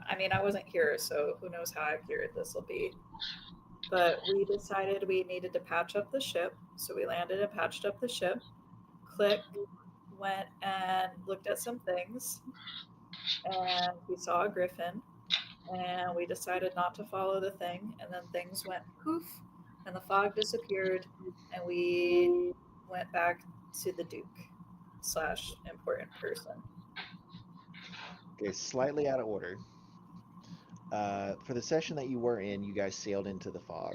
I mean, I wasn't here, so who knows how accurate this will be. But we decided we needed to patch up the ship, so we landed and patched up the ship. Click went and looked at some things, and we saw a griffin, and we decided not to follow the thing, and then things went poof, and the fog disappeared, and we went back to the Duke slash important person. Okay, slightly out of order. For the session that you were in, you guys sailed into the fog.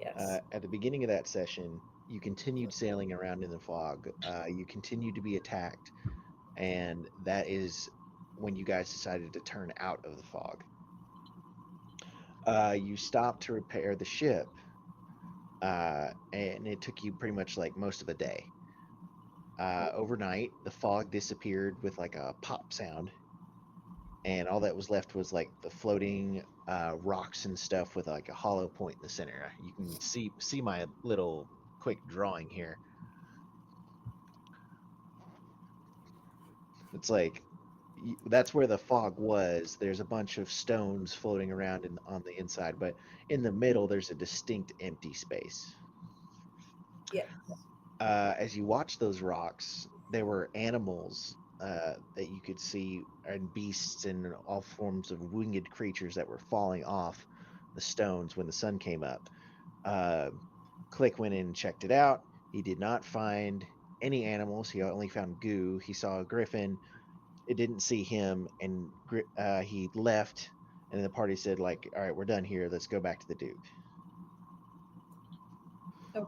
Yes. At the beginning of that session, you continued sailing around in the fog. You continued to be attacked, and that is when you guys decided to turn out of the fog. You stopped to repair the ship, and it took you pretty much like most of a day. Overnight, the fog disappeared with like a pop sound, and all that was left was like the floating rocks and stuff with like a hollow point in the center. You can see my little quick drawing here. It's like that's where the fog was. There's a bunch of stones floating around on the inside, but in the middle there's a distinct empty space. Yes. As you watch those rocks, there were animals that you could see, and beasts and all forms of winged creatures that were falling off the stones when the sun came up. Uh, Click went in and checked it out. He did not find any animals. He only found goo. He saw a griffin. It didn't see him, and he left. And the party said, "Like, all right, we're done here. Let's go back to the Duke." Okay.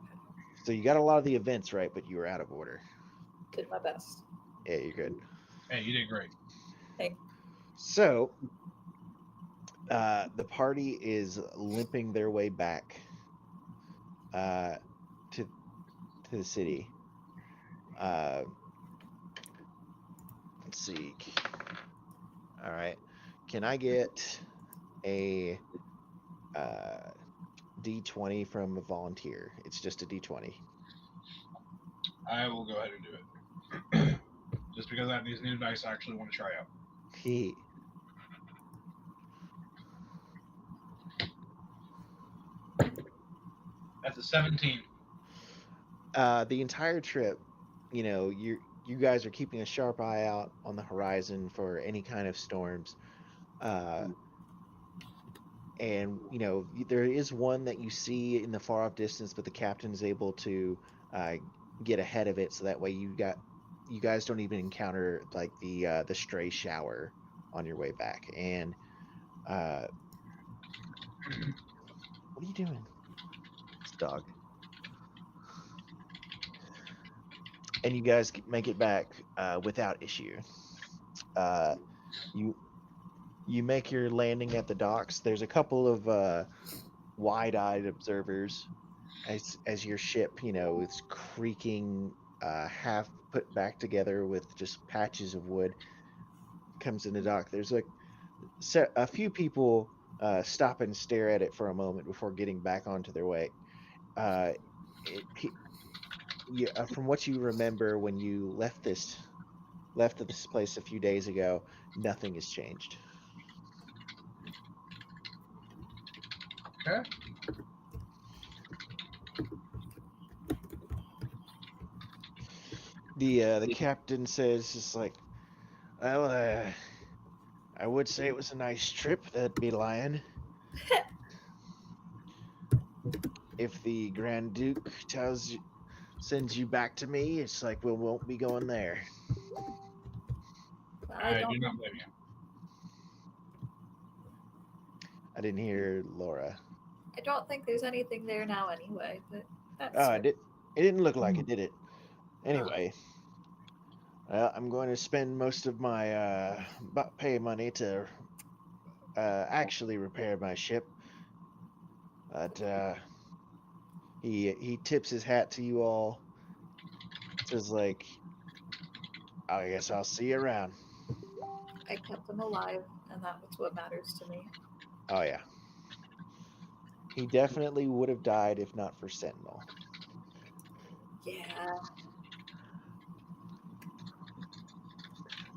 So you got a lot of the events right, but you were out of order. Did my best. Yeah, you're good. Hey, you did great. Hey. So the party is limping their way back uh, to the city. Uh, let's see. All right, can I get a D20 from a volunteer? It's just a D20. I will go ahead and do it. Just because I have these new dice I actually want to try out. He That's a 17. The entire trip, you guys are keeping a sharp eye out on the horizon for any kind of storms. Uh, and there is one that you see in the far off distance, but the captain is able to uh, get ahead of it, so that way you guys don't even encounter like the stray shower on your way back. And uh, what are you doing? It's a dog. And you guys make it back without issue. Uh, you you make your landing at the docks. There's a couple of wide-eyed observers as your ship, it's creaking, half put back together with just patches of wood, comes in the dock. There's like a few people stop and stare at it for a moment before getting back onto their way. Uh, from what you remember when you left this place a few days ago, nothing has changed. Okay. The captain says, "It's like, well, I would say it was a nice trip. That'd be lying. If the Grand Duke sends you back to me, it's like we won't be going there." I I do don't. not blame you. I didn't hear Laura. I don't think there's anything there now anyway. But that's Oh, fair. it didn't look like it, did it? Anyway, I'm going to spend most of my pay money to actually repair my ship. But he tips his hat to you all. Says like, "I guess I'll see you around." I kept him alive, and that's what matters to me. Oh yeah, he definitely would have died if not for Sentinel. Yeah.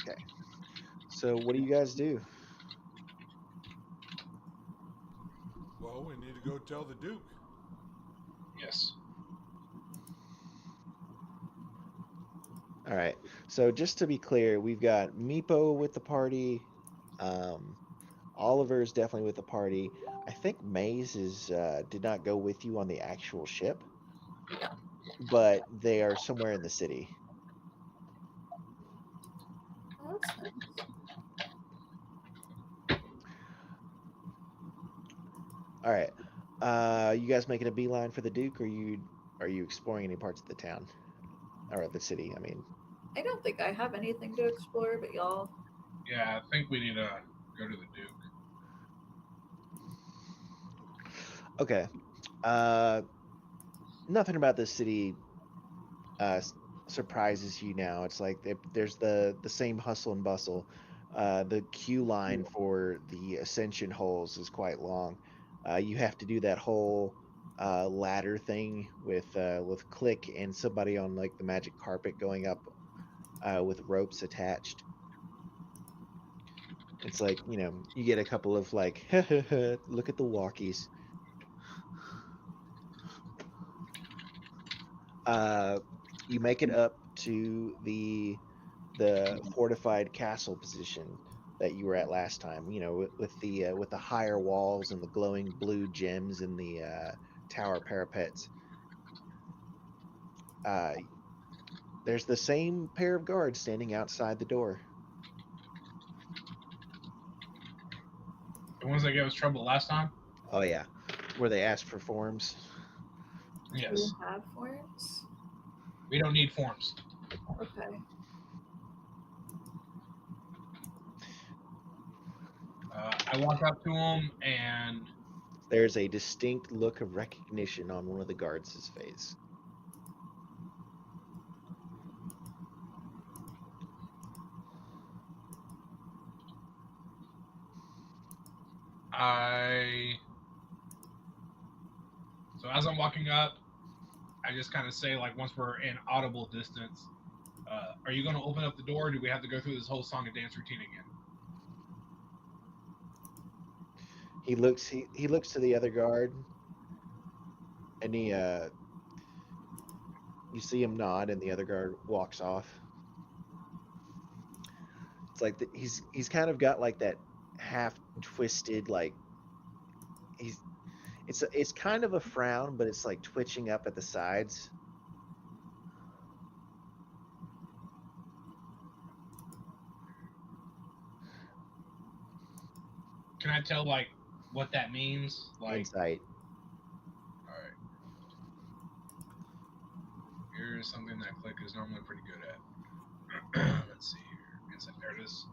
Okay, so what do you guys do? Well, we need to go tell the Duke. Yes. All right. So just to be clear, we've got Meepo with the party. Oliver's definitely with the party. I think Maze did not go with you on the actual ship, but they are somewhere in the city. Oh, that's nice. All right. You guys making a beeline for the Duke, or are you exploring any parts of the town or the city? I mean, I don't think I have anything to explore, but y'all. Yeah, I think we need to go to the Duke. okay. Nothing about this city surprises you now. It's like there's the same hustle and bustle. The queue line for the ascension holes is quite long. You have to do that whole ladder thing with Click and somebody on like the magic carpet going up with ropes attached. It's like, you get a couple of like, look at the walkies. You make it up to the fortified castle position that you were at last time. With the higher walls and the glowing blue gems in the tower parapets. Uh, there's the same pair of guards standing outside the door. The ones that gave us trouble last time? Oh yeah, where they asked for forms. Do Yes. you have forms? We don't need forms. Okay. I walk up to him and There's a distinct look of recognition on one of the guards' face. So as I'm walking up, I just kind of say, like, once we're in audible distance, are you going to open up the door, or do we have to go through this whole song and dance routine again? He looks to the other guard, and you see him nod, and the other guard walks off. It's like he's kind of got like that half twisted, like it's kind of a frown, but it's like twitching up at the sides. Can I tell, like, what that means? Like, Insight. all right. Here's something that Click is normally pretty good at. Let's see here. Insight, there it is.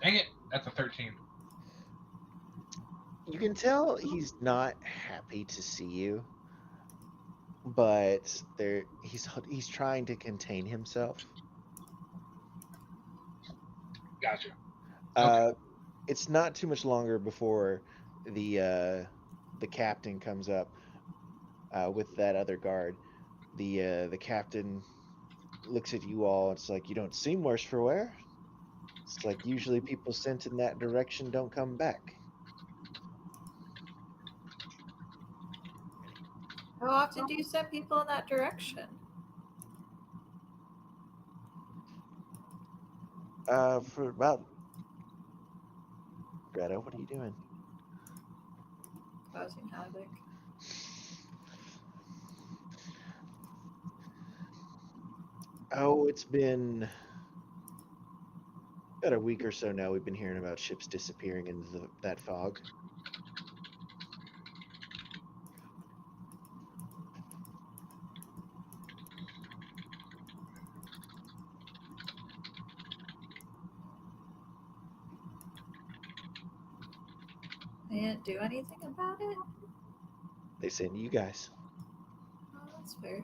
Dang it! That's a 13. You can tell he's not happy to see you, but he's trying to contain himself. Gotcha. It's not too much longer before the captain comes up with that other guard. The captain looks at you all. It's like, you don't seem worse for wear. It's like usually people sent in that direction don't come back. How often do you send people in that direction? For about Greta, what are you doing? Causing havoc. Oh, it's been about a week or so now. We've been hearing about ships disappearing into that fog. They didn't do anything about it? They sent you guys. Oh, that's fair.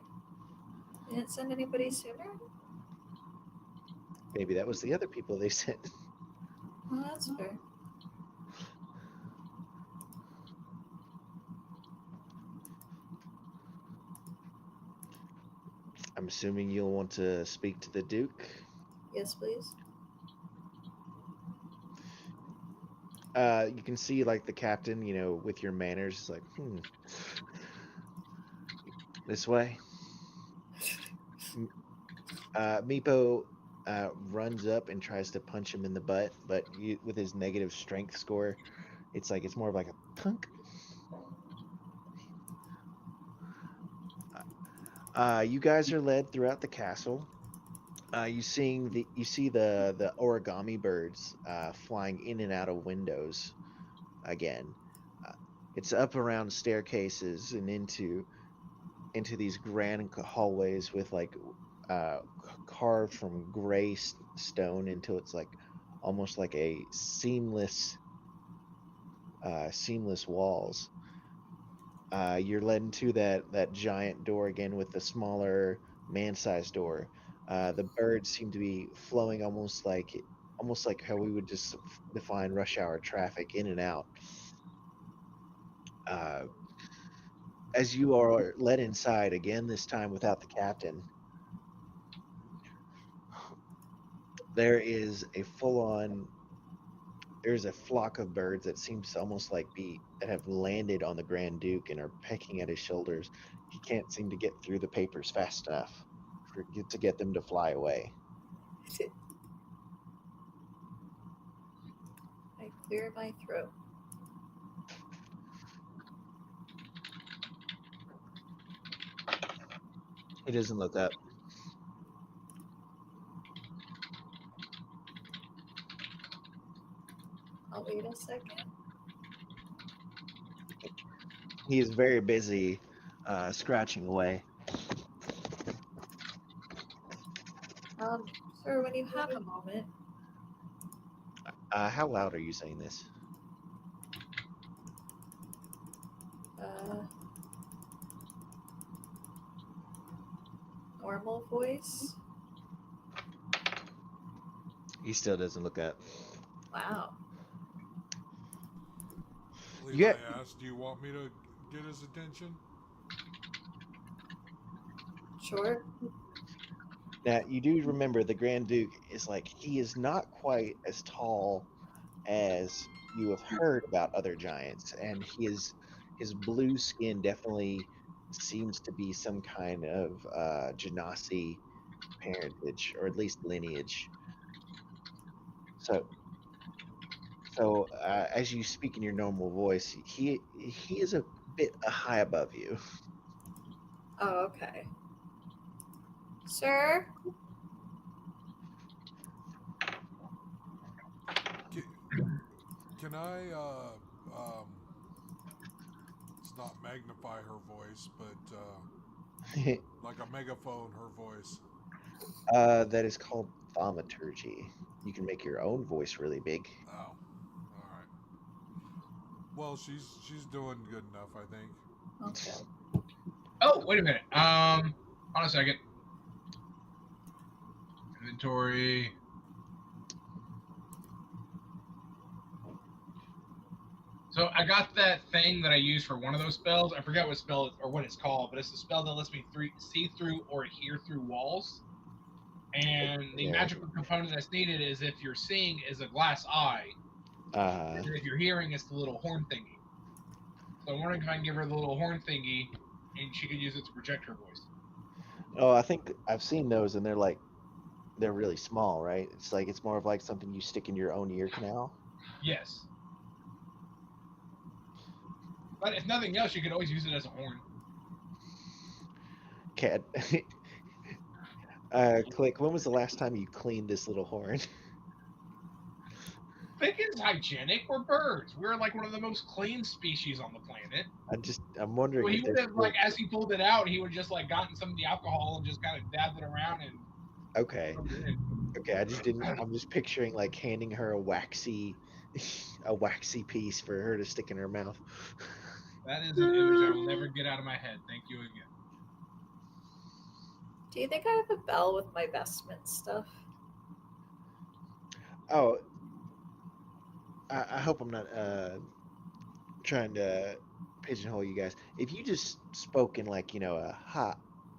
They didn't send anybody sooner? Maybe that was the other people they sent. Oh, that's fair. I'm assuming you'll want to speak to the Duke. Yes, please. You can see like the captain, with your manners, is like, this way. Meepo runs up and tries to punch him in the butt, but with his negative strength score, it's more of like a punk. You guys are led throughout the castle. You see the origami birds flying in and out of windows again. Uh, it's up around staircases and into these grand hallways with like carved from gray stone until it's like almost like a seamless walls. You're led into that giant door again with the smaller man-sized door. The birds seem to be flowing almost like how we would just define rush hour traffic in and out. Uh, as you are led inside again, this time without the captain, there is a full-on there's a flock of birds that seems to almost like be that have landed on the Grand Duke and are pecking at his shoulders. He can't seem to get through the papers fast enough to get them to fly away. I clear my throat. He doesn't look up. I'll wait a second. He is very busy scratching away. Sir, when you have a moment, How loud are you saying this? Normal voice. He still doesn't look up. Wow. Levi asked, do you want me to get his attention? Sure. Now, you do remember the Grand Duke he is not quite as tall as you have heard about other giants, and his blue skin definitely seems to be some kind of Genasi parentage, or at least lineage. So, as you speak in your normal voice, he is a bit high above you. Oh, okay. Sir? Can I, let's not magnify her voice, but like a megaphone, her voice. That is called thaumaturgy. You can make your own voice really big. Oh, all right. Well, she's doing good enough, I think. Okay. Oh, wait a minute. Hold on a second. Inventory. So I got that thing that I use for one of those spells. I forgot what spell or what it's called, but it's a spell that lets me see through or hear through walls. And the magical component that's needed is if you're seeing is a glass eye, and if you're hearing, it's the little horn thingy. So I'm wondering if I can give her the little horn thingy, and she could use it to project her voice. Oh, I think I've seen those, and they're really small, right? It's more of like something you stick in your own ear canal. Yes. But if nothing else, you could always use it as a horn. Cat. Click. When was the last time you cleaned this little horn? Think it's hygienic. We're birds. We're like one of the most clean species on the planet. I'm wondering. Well, he would have as he pulled it out, he would just gotten some of the alcohol and just kind of dabbed it around and. Okay. Okay. I just didn't. I'm just picturing handing her a waxy piece for her to stick in her mouth. That is an image I will never get out of my head. Thank you again. Do you think I have a bell with my vestment stuff? Oh, I hope I'm not trying to pigeonhole you guys. If you just spoke in a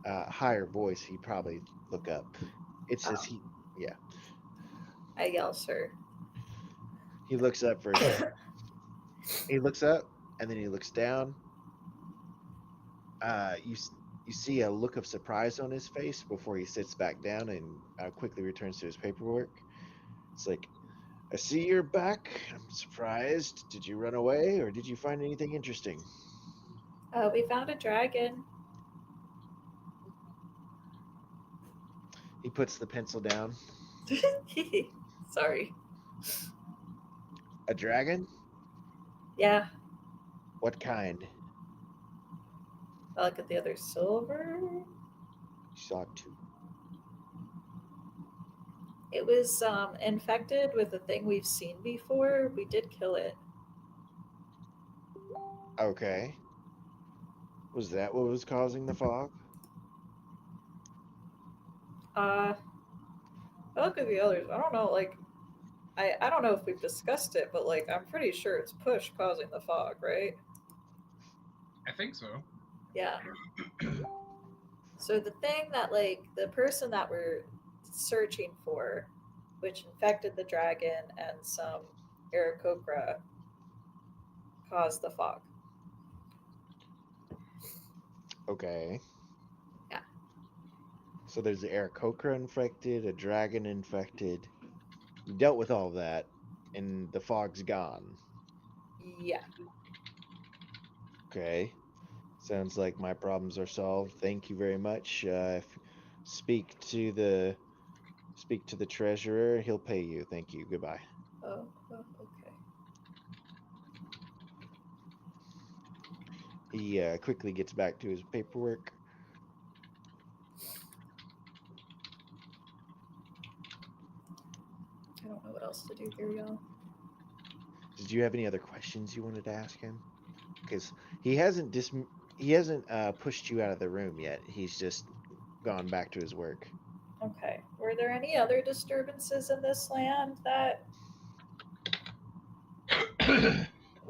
higher voice, he'd probably look up. It's just yeah. I yell, sir. He looks up for a second. He looks up and then he looks down. You see a look of surprise on his face before he sits back down and quickly returns to his paperwork. It's like, I see you're back. I'm surprised. Did you run away or did you find anything interesting? We found a dragon. He puts the pencil down. Sorry. A dragon? Yeah. What kind? I look at the other silver. You saw two. It was infected with a thing we've seen before. We did kill it. Okay. Was that what was causing the fog? I look at the others. I don't know, like, I don't know if we've discussed it, but like I'm pretty sure it's push causing the fog, right? I think so. Yeah. So the thing that like the person that we're searching for, which infected the dragon and some Aarakocra, caused the fog. Okay. Yeah. So there's the Aarakocra infected, a dragon infected. You dealt with all that, and the fog's gone. Yeah. Okay. Sounds like my problems are solved. Thank you very much. Speak to the treasurer. He'll pay you. Thank you. Goodbye. Oh, okay. He quickly gets back to his paperwork. I don't know what else to do here, y'all. Did you have any other questions you wanted to ask him? Because he hasn't pushed you out of the room yet. He's just gone back to his work. Okay. Were there any other disturbances in this land that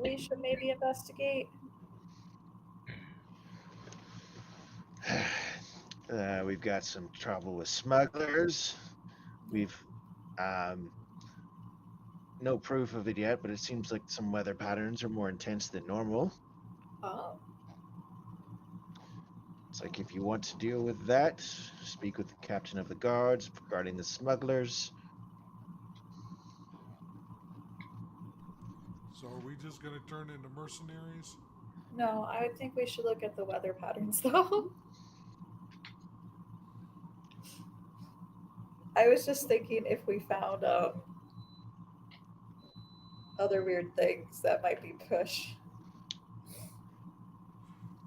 we should maybe investigate? We've got some trouble with smugglers. We've no proof of it yet, but it seems like some weather patterns are more intense than normal. Oh. It's like if you want to deal with that, speak with the captain of the guards regarding the smugglers. So are we just going to turn into mercenaries? No, I think we should look at the weather patterns though. I was just thinking if we found other weird things that might be push.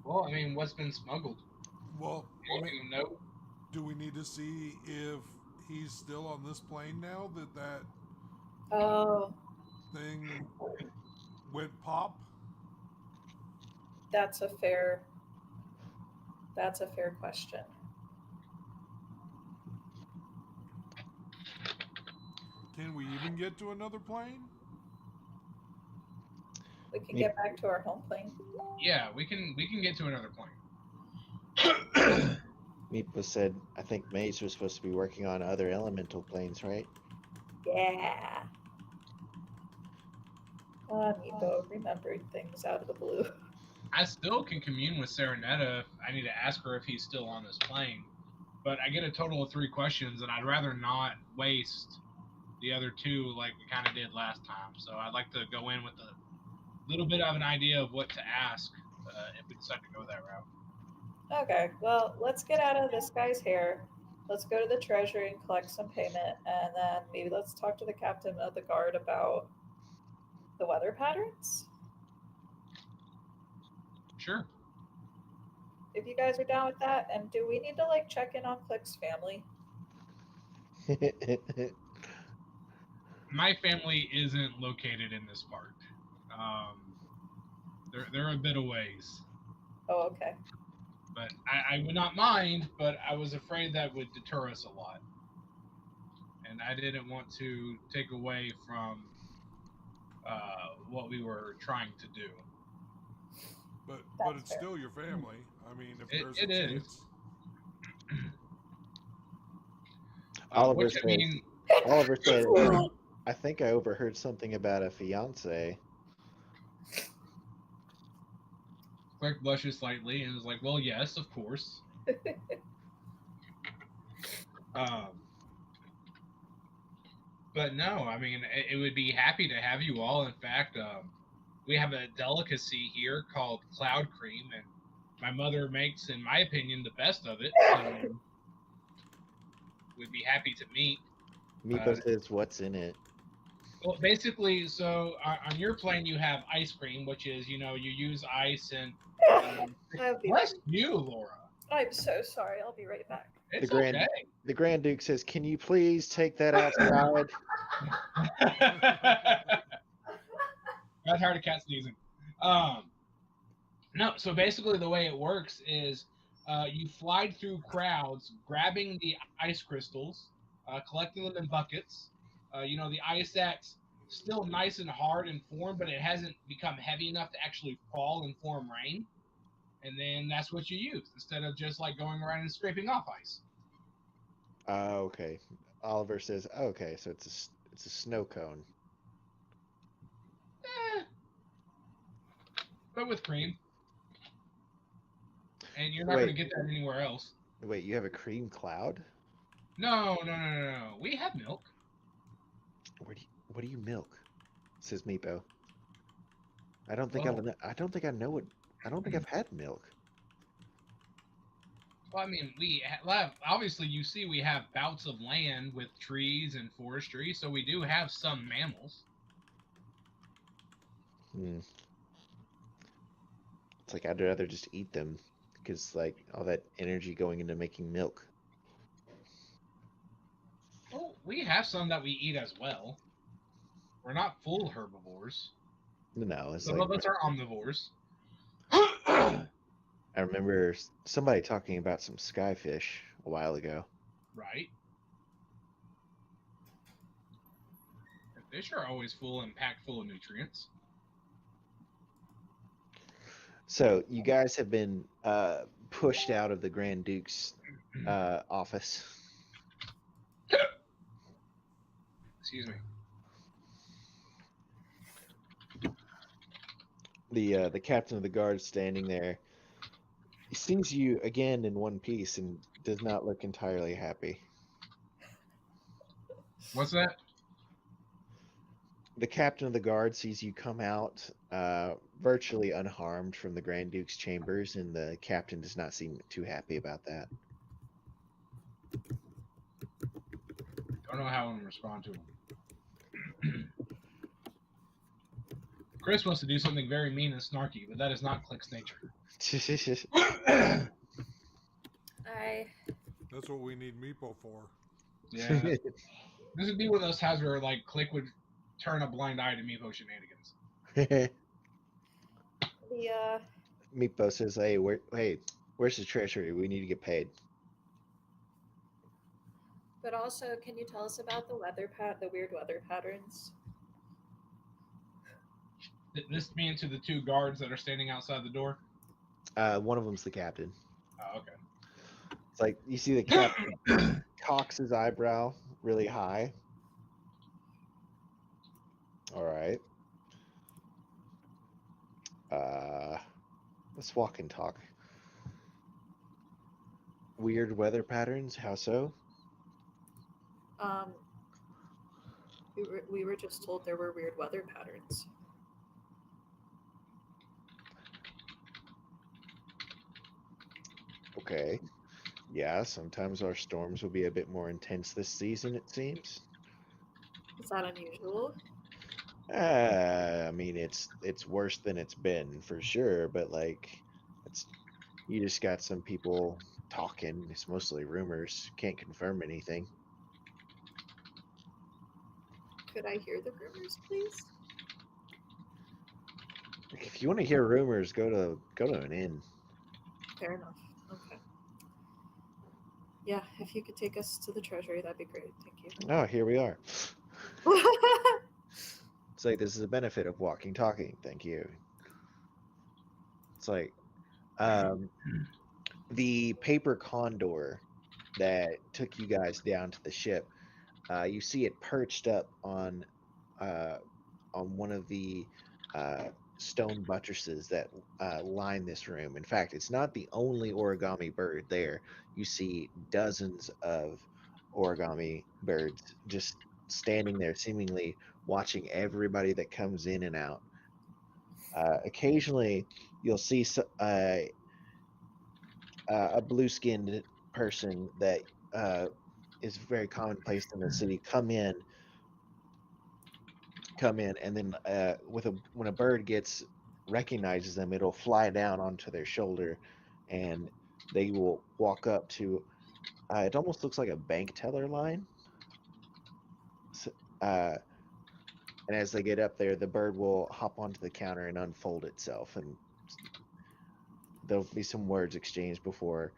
Well, I mean, what's been smuggled? Well, I mean, You know? do we need to see if he's still on this plane now that Oh, thing went pop? that's a fair question. Can we even get to another plane? We can get back to our home plane. Yeah, we can get to another plane. Meepa said, I think Maze was supposed to be working on other elemental planes, right? Yeah. Meepo remembered things out of the blue. I still can commune with Serenetta. I need to ask her if he's still on this plane. But I get a total of 3 questions, and I'd rather not waste the other 2 like we kind of did last time. So I'd like to go in with a little bit of an idea of what to ask if we decide to go that route. Okay, well, let's get out of this guy's hair. Let's go to the treasury and collect some payment, and then maybe let's talk to the captain of the guard about the weather patterns. Sure. If you guys are down with that, and do we need to like check in on Click's family? My family isn't located in this part. They're a bit a ways. Oh, okay. But I would not mind, but I was afraid that would deter us a lot. And I didn't want to take away from what we were trying to do. But That's it's fair. still your family. I mean, if It- there's it a is. chance. Oliver Which, says, I mean, Oliver said, I think I overheard something about a fiance. Click blushes slightly and is like, well, yes, of course. Um, but no, I mean, it would be happy to have you all. In fact, we have a delicacy here called cloud cream, and my mother makes, in my opinion, the best of it. So we'd be happy to meet. Meepo says, "What's in it?" Well, basically, so on your plane you have ice cream, which is you use ice and. I'll be Bless you, Laura. I'm so sorry. I'll be right back. It's The Grand Duke says, "Can you please take that outside?" Got tired of cat sneezing. No, so basically the way it works is you fly through crowds, grabbing the ice crystals, collecting them in buckets. The ice that's still nice and hard in form, but it hasn't become heavy enough to actually fall and form rain. And then that's what you use instead of just like going around and scraping off ice. Okay. Oliver says, "Okay, so it's a snow cone." But with cream. And you're not going to get that anywhere else. Wait, you have a cream cloud? No. We have milk. What do you milk? Says Meepo. I don't think I know what. I don't think I've had milk. Well, I mean, we have, obviously you see we have bouts of land with trees and forestry, so we do have some mammals. It's like I'd rather just eat them because like all that energy going into making milk. Well, we have some that we eat as well. We're not full herbivores. No, it's Some of us are omnivores. I remember somebody talking about some skyfish a while ago. Right. The fish are always full and packed full of nutrients. So you guys have been pushed out of the Grand Duke's office. Excuse me. The captain of the guard standing there. He sees you again in one piece and does not look entirely happy. What's that? The captain of the guard sees you come out virtually unharmed from the Grand Duke's chambers, and the captain does not seem too happy about that. Don't know how I'm going to respond to him. Chris wants to do something very mean and snarky, but that is not Click's nature. That's what we need Meepo for. Yeah. This would be one of those times where like Click would turn a blind eye to Meepo shenanigans. Meepo says, "Hey, where's the treasury? We need to get paid." But also, can you tell us about the weird weather patterns? This mean to the two guards that are standing outside the door? One of them's the captain. Oh, okay. It's like you see the captain cocks his eyebrow really high. All right. Let's walk and talk. Weird weather patterns? How so? We were just told there were weird weather patterns. Okay. Yeah, sometimes our storms will be a bit more intense this season, it seems. Is that unusual? I mean, it's worse than it's been for sure, but like, you just got some people talking. It's mostly rumors. Can't confirm anything. Could I hear the rumors, please? If you want to hear rumors, go to an inn. Fair enough. Okay. Yeah, if you could take us to the treasury, that'd be great. Thank you. Oh, here we are. It's like, this is a benefit of walking, talking. Thank you. It's like, the paper condor that took you guys down to the ship. You see it perched up on on one of the stone buttresses that line this room. In fact, it's not the only origami bird there. You see dozens of origami birds just standing there, seemingly watching everybody that comes in and out. Occasionally, you'll see a blue-skinned person that is very commonplace in the city come in, and then when a bird recognizes them, it'll fly down onto their shoulder, and they will walk up to. It almost looks like a bank teller line. Uh, and as they get up there, the bird will hop onto the counter and unfold itself, and there'll be some words exchanged before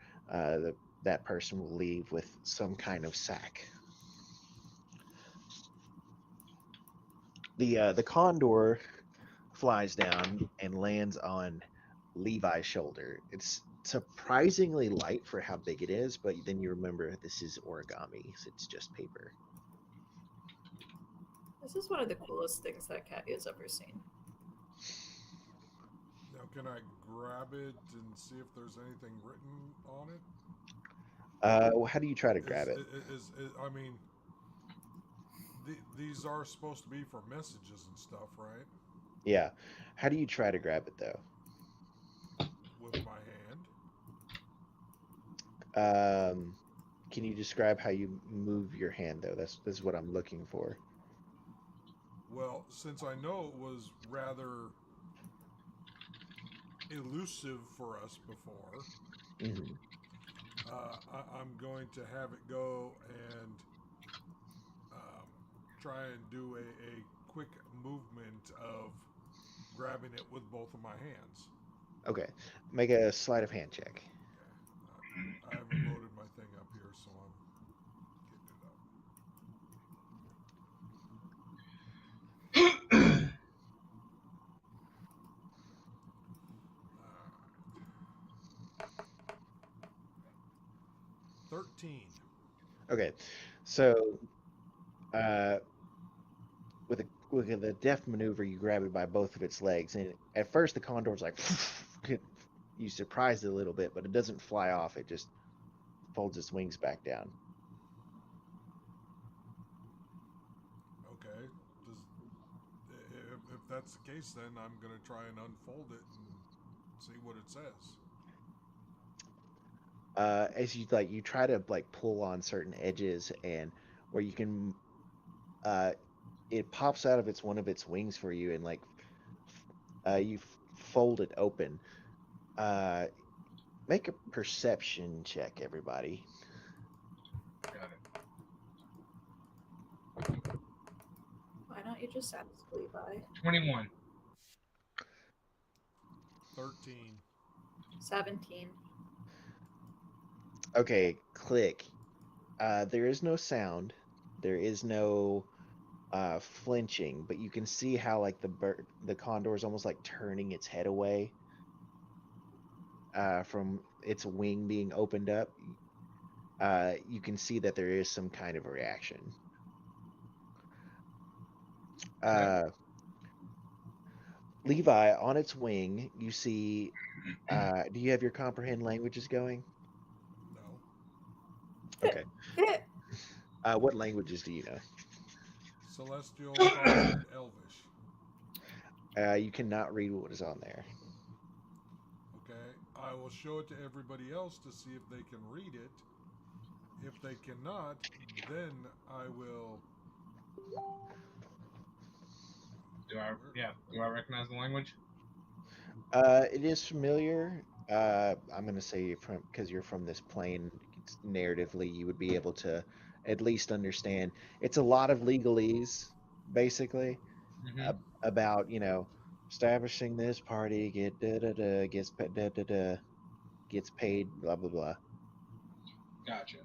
that person will leave with some kind of sack. The condor flies down and lands on Levi's shoulder. It's surprisingly light for how big it is, but then you remember this is origami, so it's just paper. This is one of the coolest things that Katya has ever seen. Now, can I grab it and see if there's anything written on it? Well, how do you try to grab it? I mean, these are supposed to be for messages and stuff, right? Yeah. How do you try to grab it, though? With my hand. Can you describe how you move your hand, though? That's what I'm looking for. Well, since I know it was rather elusive for us before, Mm-hmm. I'm going to have it go and try and do a quick movement of grabbing it with both of my hands. Okay. Make a sleight of hand check. Okay. I haven't loaded my thing up here, so I'm getting it up. 13. Okay. So, with the deft maneuver, you grab it by both of its legs, and at first the condor's like, you surprised it a little bit, but it doesn't fly off. It just folds its wings back down. Okay. If that's the case, then I'm going to try and unfold it and see what it says. As you try to pull on certain edges, and where you can, it pops out of one of its wings for you, and you fold it open. Make a perception check, everybody. Got it. Why don't you just ask Levi? 21. 13. 17. Okay, click. There is no sound. There is no flinching, but you can see how the condor is almost turning its head away from its wing being opened up. You can see that there is some kind of a reaction. Levi, on its wing, you see. Do you have your comprehend languages going? No. Okay. What languages do you know? Celestial, Common, Elvish. You cannot read what is on there. Okay. I will show it to everybody else to see if they can read it. If they cannot, then I will. Do I recognize the language? It is familiar. I'm going to say because you're from this plane, narratively, you would be able to at least understand. It's a lot of legalese, basically, about establishing this party, gets paid, blah blah blah. Gotcha.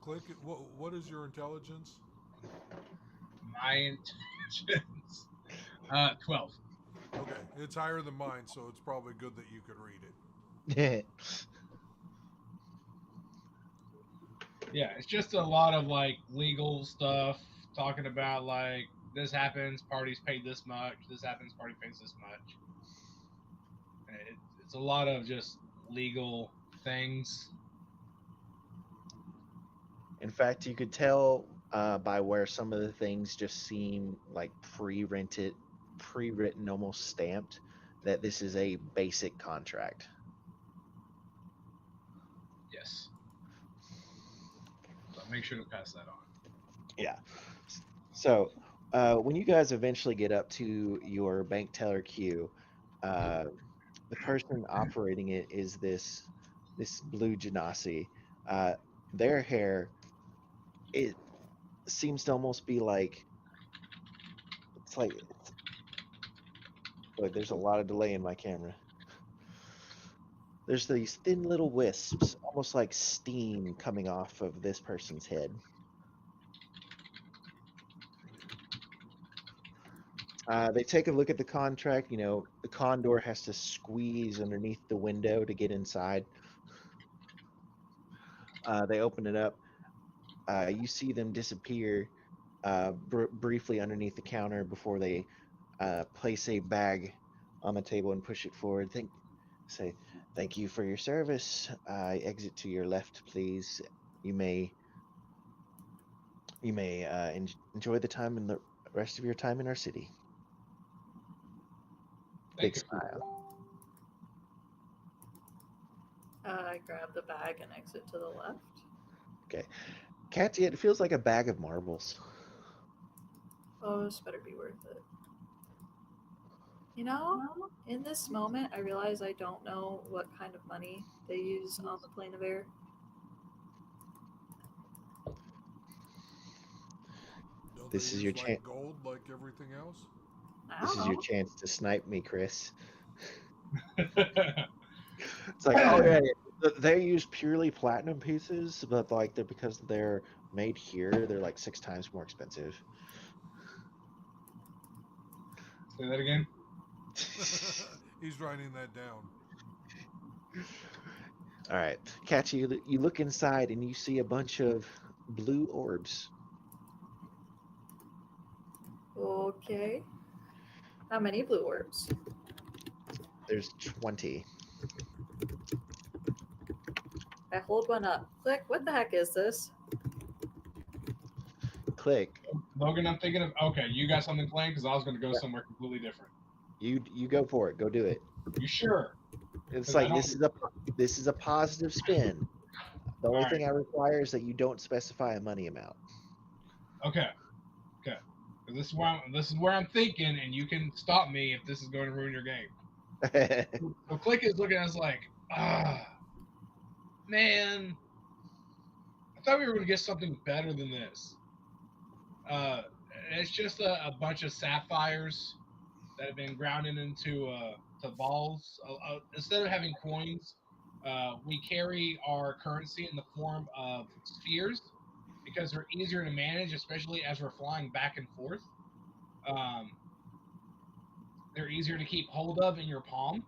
Click it. What is your intelligence? My intelligence, 12. Okay, it's higher than mine, so it's probably good that you could read it. Yeah, it's just a lot of legal stuff talking about like this happens, parties paid this much. This happens, party pays this much. And it's a lot of just legal things. In fact, you could tell by where some of the things just seem like pre-rented, pre-written, almost stamped, that this is a basic contract. Yes. So make sure to pass that on. Yeah. So when you guys eventually get up to your bank teller queue, the person operating it is this blue genasi. Their hair, it seems to almost be like look, there's a lot of delay in my camera. There's these thin little wisps, almost like steam coming off of this person's head. They take a look at the contract. You know, the condor has to squeeze underneath the window to get inside. They open it up. You see them disappear briefly underneath the counter before they place a bag on the table and push it forward. Say, thank you for your service. Exit to your left, please. You may enjoy the time and the rest of your time in our city. Thank Big you. smile. I grab the bag and exit to the left. Okay, Katia, it feels like a bag of marbles. Oh, this better be worth it. You know, in this moment, I realize I don't know what kind of money they use on the plane of air. Don't This they is use your like gold like everything else? I This don't is your know. chance to snipe me, Chris. It's like, oh yeah, they use purely platinum pieces, but like because they're made here, they're like 6 times more expensive. Say that again. He's writing that down. All right, Katia, you look inside and you see a bunch of blue orbs. Okay. How many blue orbs? There's 20. I hold one up. Click. What the heck is this? Click. Logan, I'm thinking of okay. You got something planned because I was going to go somewhere completely different. You go for it. Go do it. You sure? It's 'Cause I like don't- this is a positive spin. The only All thing I require is that you don't specify a money amount. Okay. 'Cause this is where I'm thinking, and you can stop me if this is going to ruin your game. So Click is looking at us like, man, I thought we were going to get something better than this. It's just a bunch of sapphires that have been grounded into to balls. Instead of having coins, we carry our currency in the form of spheres because they're easier to manage, especially as we're flying back and forth. They're easier to keep hold of in your palm.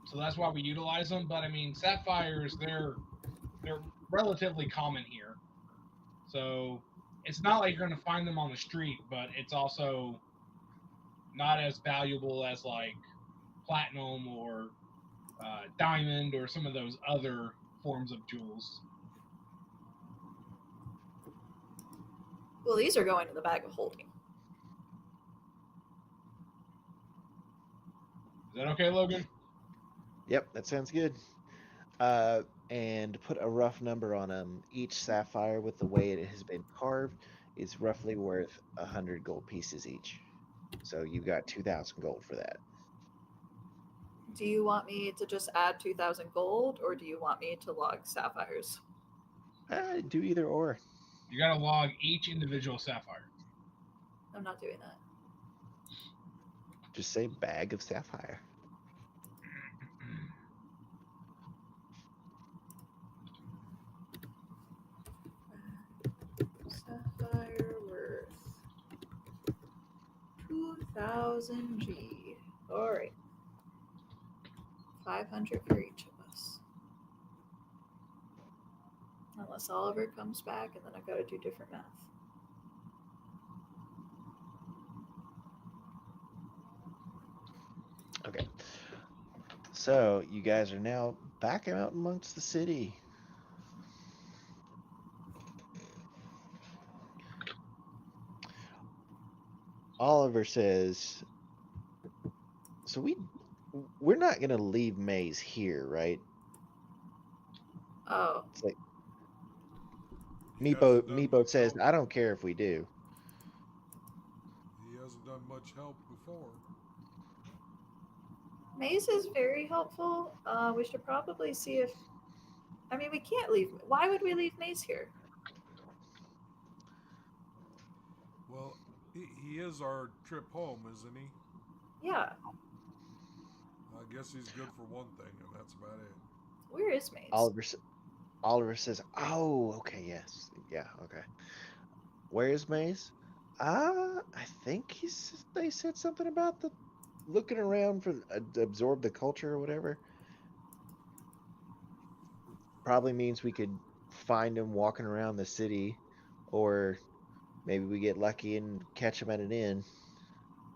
So that's why we utilize them. But I mean, sapphires, they're relatively common here. So it's not like you're going to find them on the street, but it's also not as valuable as like platinum or diamond or some of those other forms of jewels. Well, these are going in the bag of holding. Is that okay, Logan? Yep, that sounds good. And put a rough number on them. Each sapphire, with the way it has been carved, is roughly worth 100 gold pieces each. So you got 2,000 gold for that. Do you want me to just add 2,000 gold, or do you want me to log sapphires? Do either or. You got to log each individual sapphire. I'm not doing that. Just say bag of sapphire. Sapphire worth 2,000 G. All right. 500 for each of us. Unless unless Oliver comes back, and then I've got to do different math. Okay. So you guys are now back out amongst the city. Oliver says, "So we're not gonna leave Maze here, right?" Oh, It's like He hasn't done Meepo much says, help. "I don't care if we do." He hasn't done much help before. Maze is very helpful. We should probably see if. I mean, we can't leave. Why would we leave Maze here? Well, he is our trip home, isn't he? Yeah. I guess he's good for one thing, and that's about it. Where is Maze? Oliver says, "Oh, okay, yes, yeah, okay. Where is Maze? I think they said something about the looking around for to absorb the culture or whatever. Probably means we could find him walking around the city, or maybe we get lucky and catch him at an inn."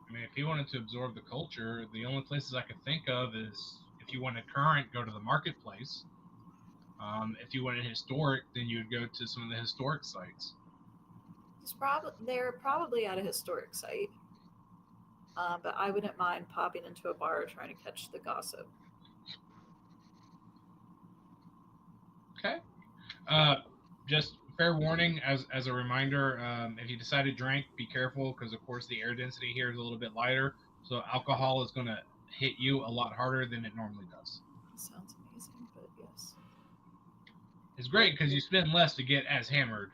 I mean, if you wanted to absorb the culture, the only places I could think of is if you wanted current, go to the marketplace. If you wanted historic, then you would go to some of the historic sites. They're probably at a historic site. But I wouldn't mind popping into a bar trying to catch the gossip. Okay. Just fair warning, as a reminder, if you decide to drink, be careful because of course the air density here is a little bit lighter, so alcohol is going to hit you a lot harder than it normally does. Sounds amazing, but yes. It's great because you spend less to get as hammered,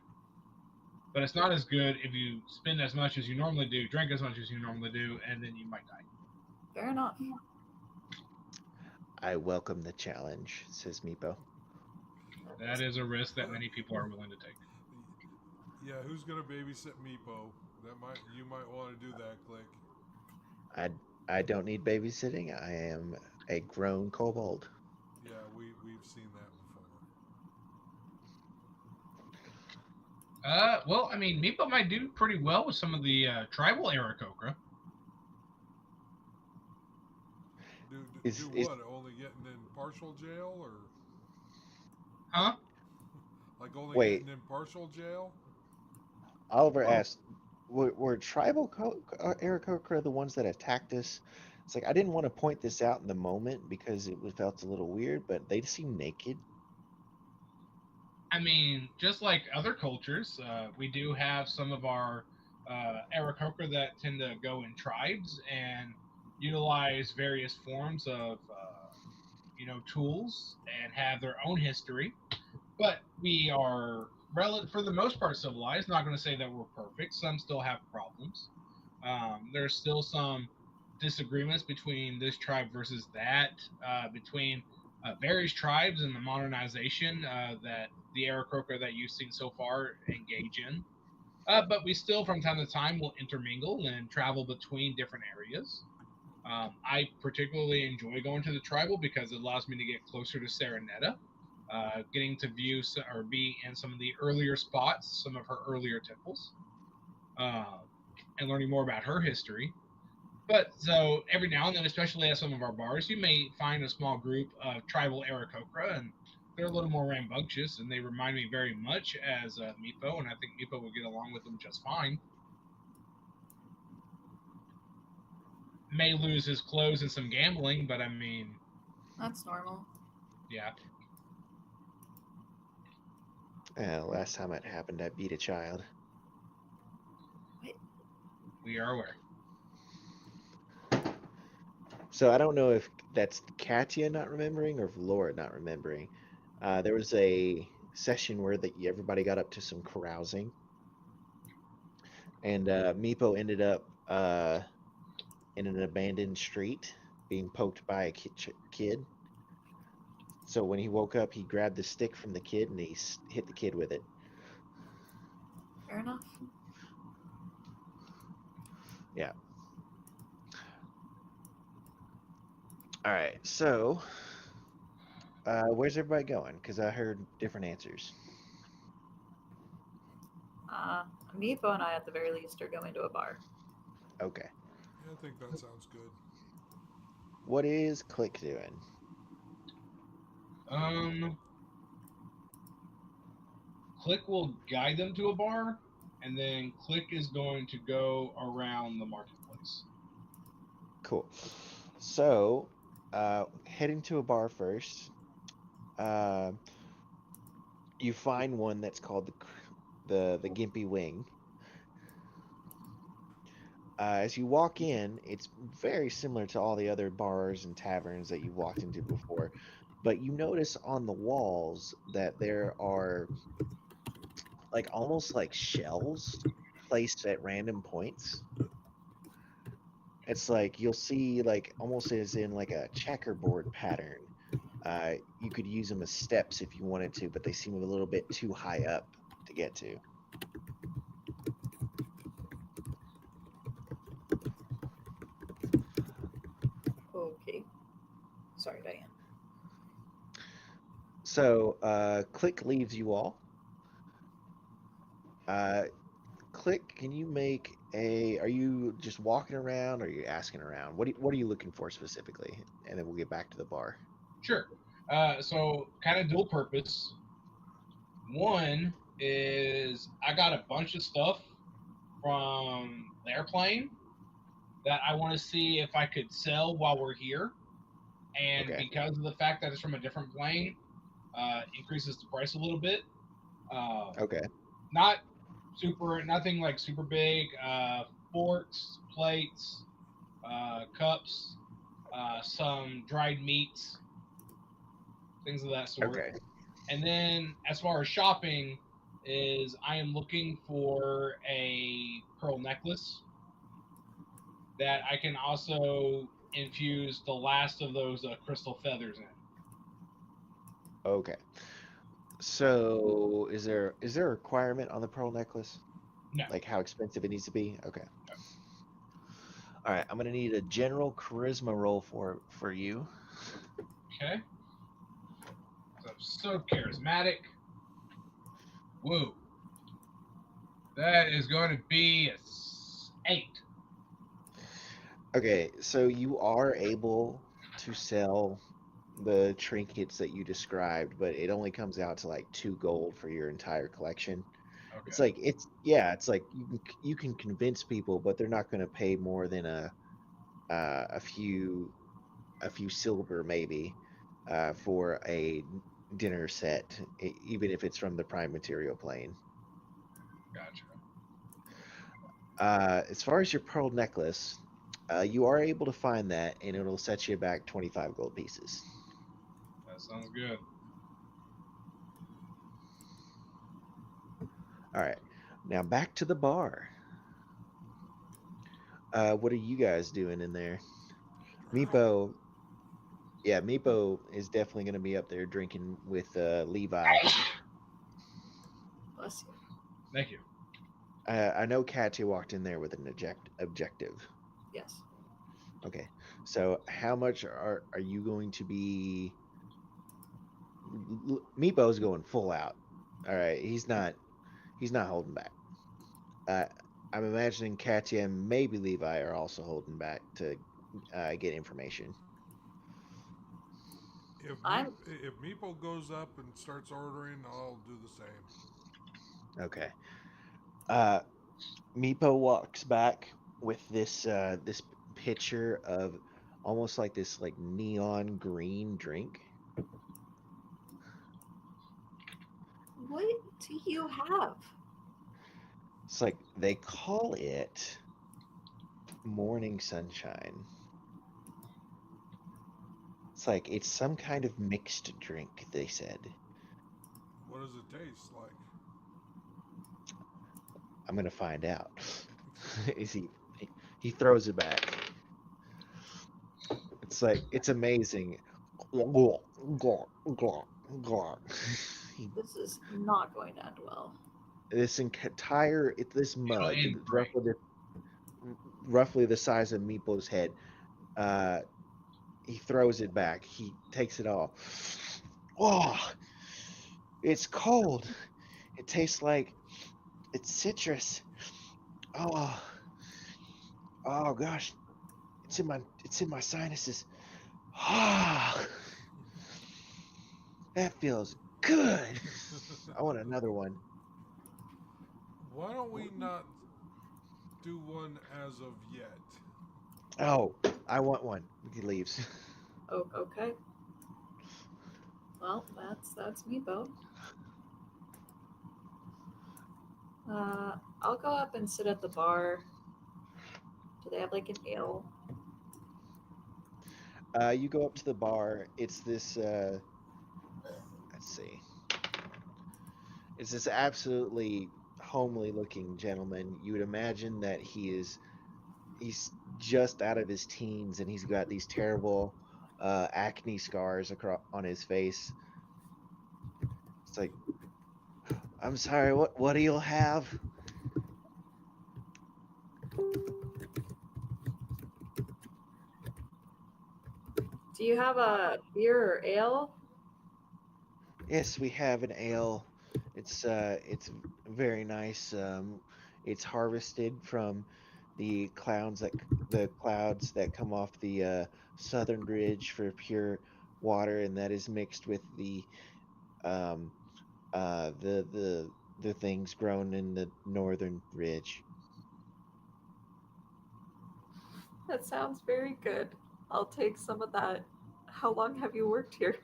but it's not as good if you spend as much as you normally do, drink as much as you normally do, and then you might die. Fair enough. "I welcome the challenge," says Meepo. That is a risk that many people are willing to take. Yeah, who's gonna babysit Meepo? You might want to do that, Click. I don't need babysitting. I am a grown kobold. Yeah, we've seen that before. Well, I mean, Meepo might do pretty well with some of the tribal Aarakocra. Do what? Only getting in partial jail, or Huh? like only Wait. getting in partial jail? Oliver asked, "Were tribal Aarakocra the ones that attacked us?" It's like I didn't want to point this out in the moment because it felt a little weird, but they seem naked. I mean, just like other cultures, we do have some of our Aarakocra that tend to go in tribes and utilize various forms of, tools and have their own history. But we are, for the most part, civilized. Not going to say that we're perfect. Some still have problems. There's still some disagreements between this tribe versus that, between various tribes and the modernization that the Aarakocra that you've seen so far engage in. But we still, from time to time, will intermingle and travel between different areas. I particularly enjoy going to the tribal because it allows me to get closer to Serenetta, getting to view or be in some of the earlier spots, some of her earlier temples, and learning more about her history. But so every now and then, especially at some of our bars, you may find a small group of tribal Aarakocra, and they're a little more rambunctious, and they remind me very much as Meepo, and I think Meepo will get along with them just fine. May lose his clothes in some gambling, but I mean, That's normal. yeah. Last time it happened, I beat a child. We are aware. So I don't know if that's Katya not remembering or if Laura not remembering. There was a session where everybody got up to some carousing, and Meepo ended up in an abandoned street being poked by a kid. So when he woke up, he grabbed the stick from the kid and he hit the kid with it. Fair enough. Yeah. All right. So, where's everybody going? Because I heard different answers. Meepo and I, at the very least, are going to a bar. Okay. Yeah, I think that sounds good. What is Click doing? Click will guide them to a bar, and then Click is going to go around the marketplace. Cool. So, heading to a bar first. You find one that's called the Gimpy Wing. As you walk in, it's very similar to all the other bars and taverns that you've walked into before, but you notice on the walls that there are like almost like shelves placed at random points. It's like you'll see like almost as in like a checkerboard pattern. You could use them as steps if you wanted to, but they seem a little bit too high up to get to. Okay. Sorry, Diane. So, Click leaves you all. Click, can you make a? Are you just walking around, or are you asking around? What are you looking for specifically? And then we'll get back to the bar. Sure. So kind of dual purpose. One is I got a bunch of stuff from the airplane that I want to see if I could sell while we're here. And Okay. because of the fact that it's from a different plane, increases the price a little bit. Okay. Nothing like super big. Forks, plates, cups, some dried meats, things of that sort. Okay. And then as far as shopping is, I am looking for a pearl necklace that I can also infuse the last of those crystal feathers in. Okay. So, is there a requirement on the pearl necklace? No. Like how expensive it needs to be? Okay. All right. I'm gonna need a general charisma roll for you. Okay. So I'm so charismatic. Woo. That is going to be a 8. Okay. So you are able to sell the trinkets that you described, but it only comes out to like 2 gold for your entire collection. Okay. It's like it's like you can convince people, but they're not going to pay more than a few silver maybe for a dinner set, even if it's from the prime material plane. Gotcha. As far as your pearl necklace, you are able to find that, and it'll set you back 25 gold pieces. That sounds good. All right, now back to the bar. What are you guys doing in there? Meepo, yeah, Meepo is definitely going to be up there drinking with Levi. Bless you. Thank you. I know Katya walked in there with an objective. Yes. Okay, so how much are you going to be? Meepo's going full out. All right, he's not holding back. I'm imagining Katya and maybe Levi are also holding back to get information. If Meepo goes up and starts ordering, I'll do the same. Okay. Meepo walks back with this pitcher of almost like this like neon green drink. What do you have? It's like they call it morning sunshine. It's like it's some kind of mixed drink, they said. What does it taste like? I'm gonna find out. He throws it back. It's like it's amazing. This is not going to end well. This mug, end great. roughly the size of Meeple's head. He throws it back. He takes it all. Oh, it's cold. It tastes like It's citrus. Oh, oh gosh, it's in my sinuses. Ah, that feels good. I want another one. Why don't we not do one as of yet? Oh, I want one. He leaves. Oh, okay. Well, that's Meepo. I'll go up and sit at the bar. Do they have like an ale? You go up to the bar. It's this. Let's see. It's this absolutely homely looking gentleman. You would imagine that he's just out of his teens and he's got these terrible acne scars across on his face. It's like, I'm sorry, what do you have? Do you have a beer or ale? Yes, we have an ale. It's very nice. It's harvested from the clouds that come off the southern ridge for pure water, and that is mixed with um the things grown in the northern ridge. That sounds very good. I'll take some of that. How long have you worked here?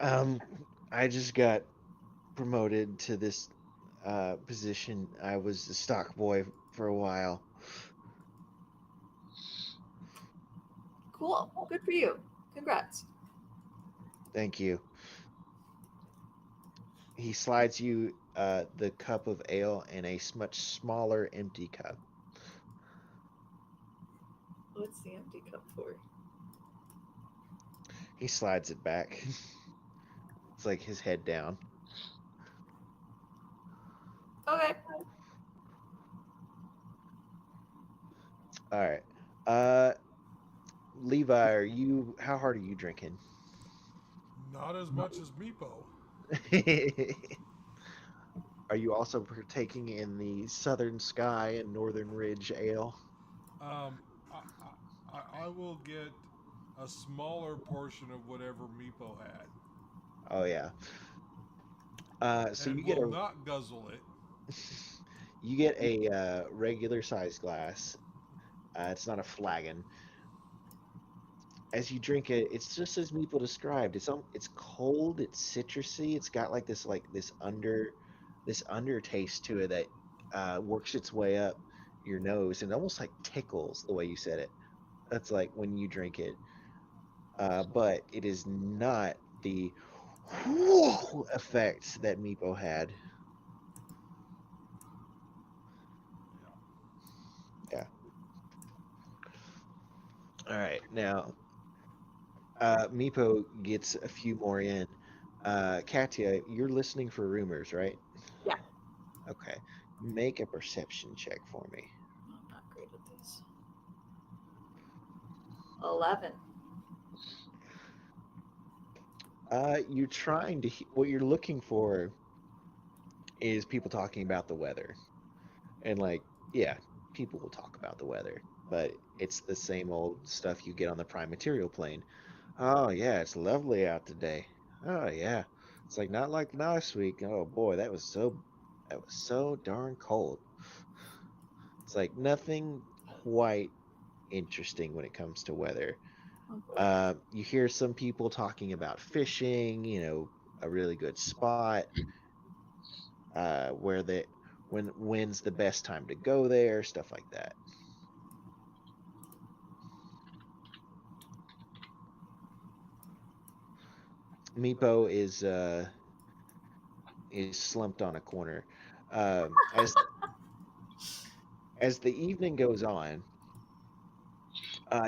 Um, I just got promoted to this position. I was a stock boy for a while. Cool. Good for you. Congrats. Thank you. He slides you the cup of ale in a much smaller empty cup. What's the empty cup for? He slides it back. It's like his head down. Okay. All right. Levi, how hard are you drinking? Not as much as Meepo. Are you also partaking in the Southern Sky and Northern Ridge ale? Um, I will get a smaller portion of whatever Meepo had, Oh yeah. So and you get will a not guzzle it. you get a regular size glass. It's not a flagon. As you drink it, it's just as Meeple described. It's cold. It's citrusy. It's got this undertaste to it that works its way up your nose and almost like tickles the way you said it. That's like when you drink it. But it is not the whoo effect that Meepo had. Yeah. All right. Now, Meepo gets a few more in. Katya, you're listening for rumors, right? Yeah. Okay. Make a perception check for me. I'm not great at this. 11. You're trying to. What you're looking for is people talking about the weather, and like, yeah, people will talk about the weather, but it's the same old stuff you get on the prime material plane. Oh yeah, it's lovely out today. Oh yeah, it's like not like last week. Oh boy, that was so darn cold. It's like nothing quite interesting when it comes to weather. Oh boy. You hear some people talking about fishing, a really good spot, where when's the best time to go there, stuff like that. Meepo is slumped on a corner. As the evening goes on,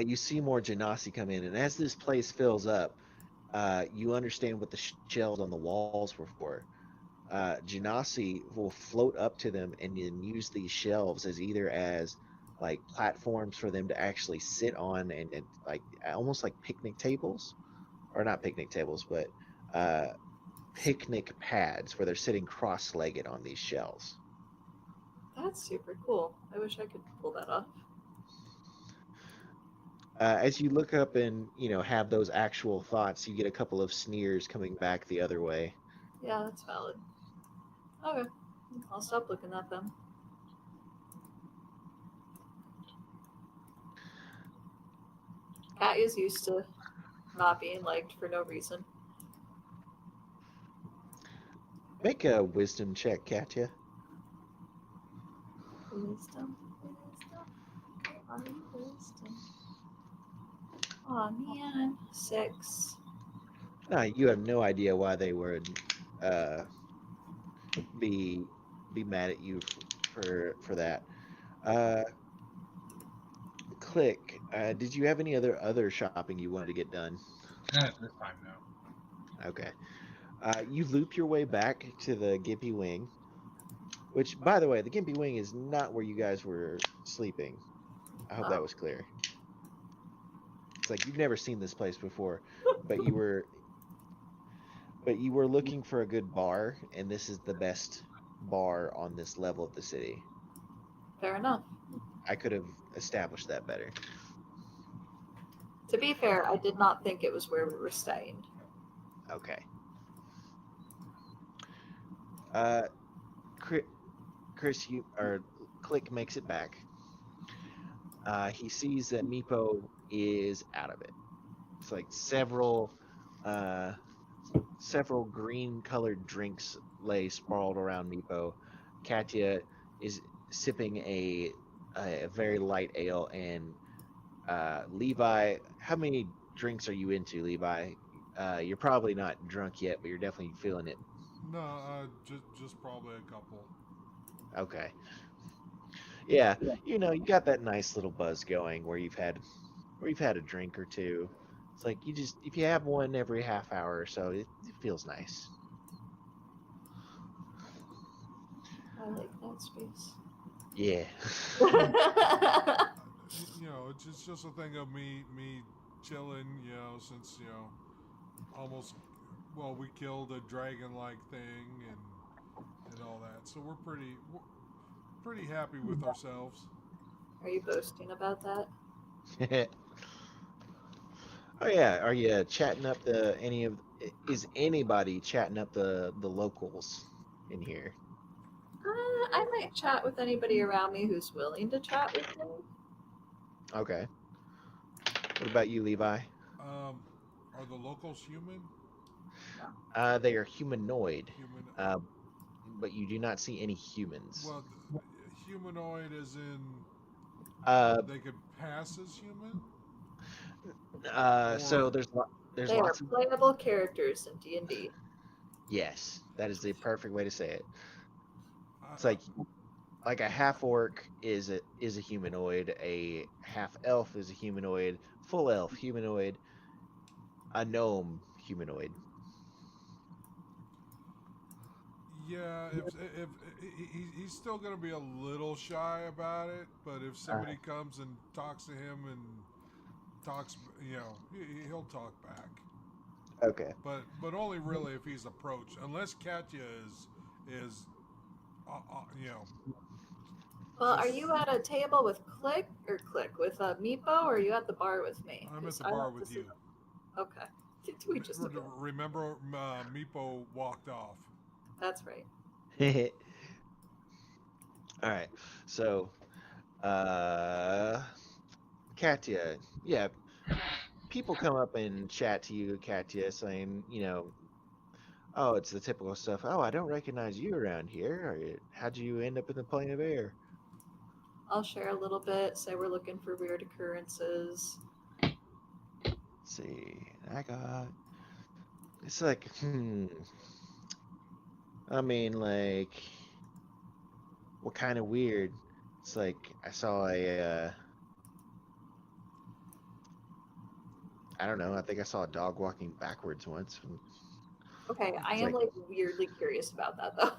you see more Genasi come in, and as this place fills up, you understand what the shells on the walls were for. Genasi will float up to them and then use these shelves as either as like platforms for them to actually sit on and like almost like picnic tables, or not picnic tables, but picnic pads where they're sitting cross-legged on these shells. That's super cool. I wish I could pull that off. As you look up and have those actual thoughts, you get a couple of sneers coming back the other way. Yeah, that's valid. Okay, I'll stop looking at them. Cat is used to not being liked for no reason. Make a wisdom check, Katya. Wisdom, wisdom, come on, wisdom. Oh man, 6. You have no idea why they would be mad at you for that. Click. Did you have any other shopping you wanted to get done? Not at this time, no. Okay. You loop your way back to the Gimpy Wing, which, by the way, the Gimpy Wing is not where you guys were sleeping. I hope that was clear. It's like you've never seen this place before, but you were looking for a good bar, and this is the best bar on this level of the city. Fair enough. I could have established that better. To be fair, I did not think it was where we were staying. Okay. Chris, Click makes it back. He sees that Meepo is out of it. It's like several green-colored drinks lay sprawled around Meepo. Katya is sipping a very light ale, and Levi, how many drinks are you into, Levi? You're probably not drunk yet, but you're definitely feeling it. No, just probably a couple. Okay. Yeah, you got that nice little buzz going where you've had a drink or two. It's like if you have one every half hour or so, it feels nice. I like that space. Yeah. It's just a thing of me chilling, since we killed a dragon-like thing and all that, so we're pretty happy with ourselves. Are you boasting about that? Oh yeah, are you chatting up is anybody chatting up the locals in here? I might chat with anybody around me who's willing to chat with me. Okay. What about you, Levi? Are the locals human? They are humanoid. Human. But you do not see any humans. Well, humanoid as in they could pass as human. So there's They are lots of playable characters in D&D. Yes, that is the perfect way to say it. It's like a half orc is a humanoid, a half elf is a humanoid, full elf humanoid, a gnome humanoid. Yeah, if he's still gonna be a little shy about it, but if somebody comes and talks to him and talks, he'll talk back. Okay. But only really if he's approached, unless Katya is Well, are you at a table with Click with Meepo, or are you at the bar with me? I'm at the bar with you. Okay. We just remember Meepo walked off. That's right. All right. So, Katya, yeah, people come up and chat to you, Katya, saying, oh, it's the typical stuff. Oh, I don't recognize you around here. How'd you end up in the plane of air? I'll share a little bit, say we're looking for weird occurrences. Let's see, it's like, I mean, like, what kind of weird? It's like, I saw I don't know, I think I saw a dog walking backwards once. Okay, I am like weirdly curious about that though.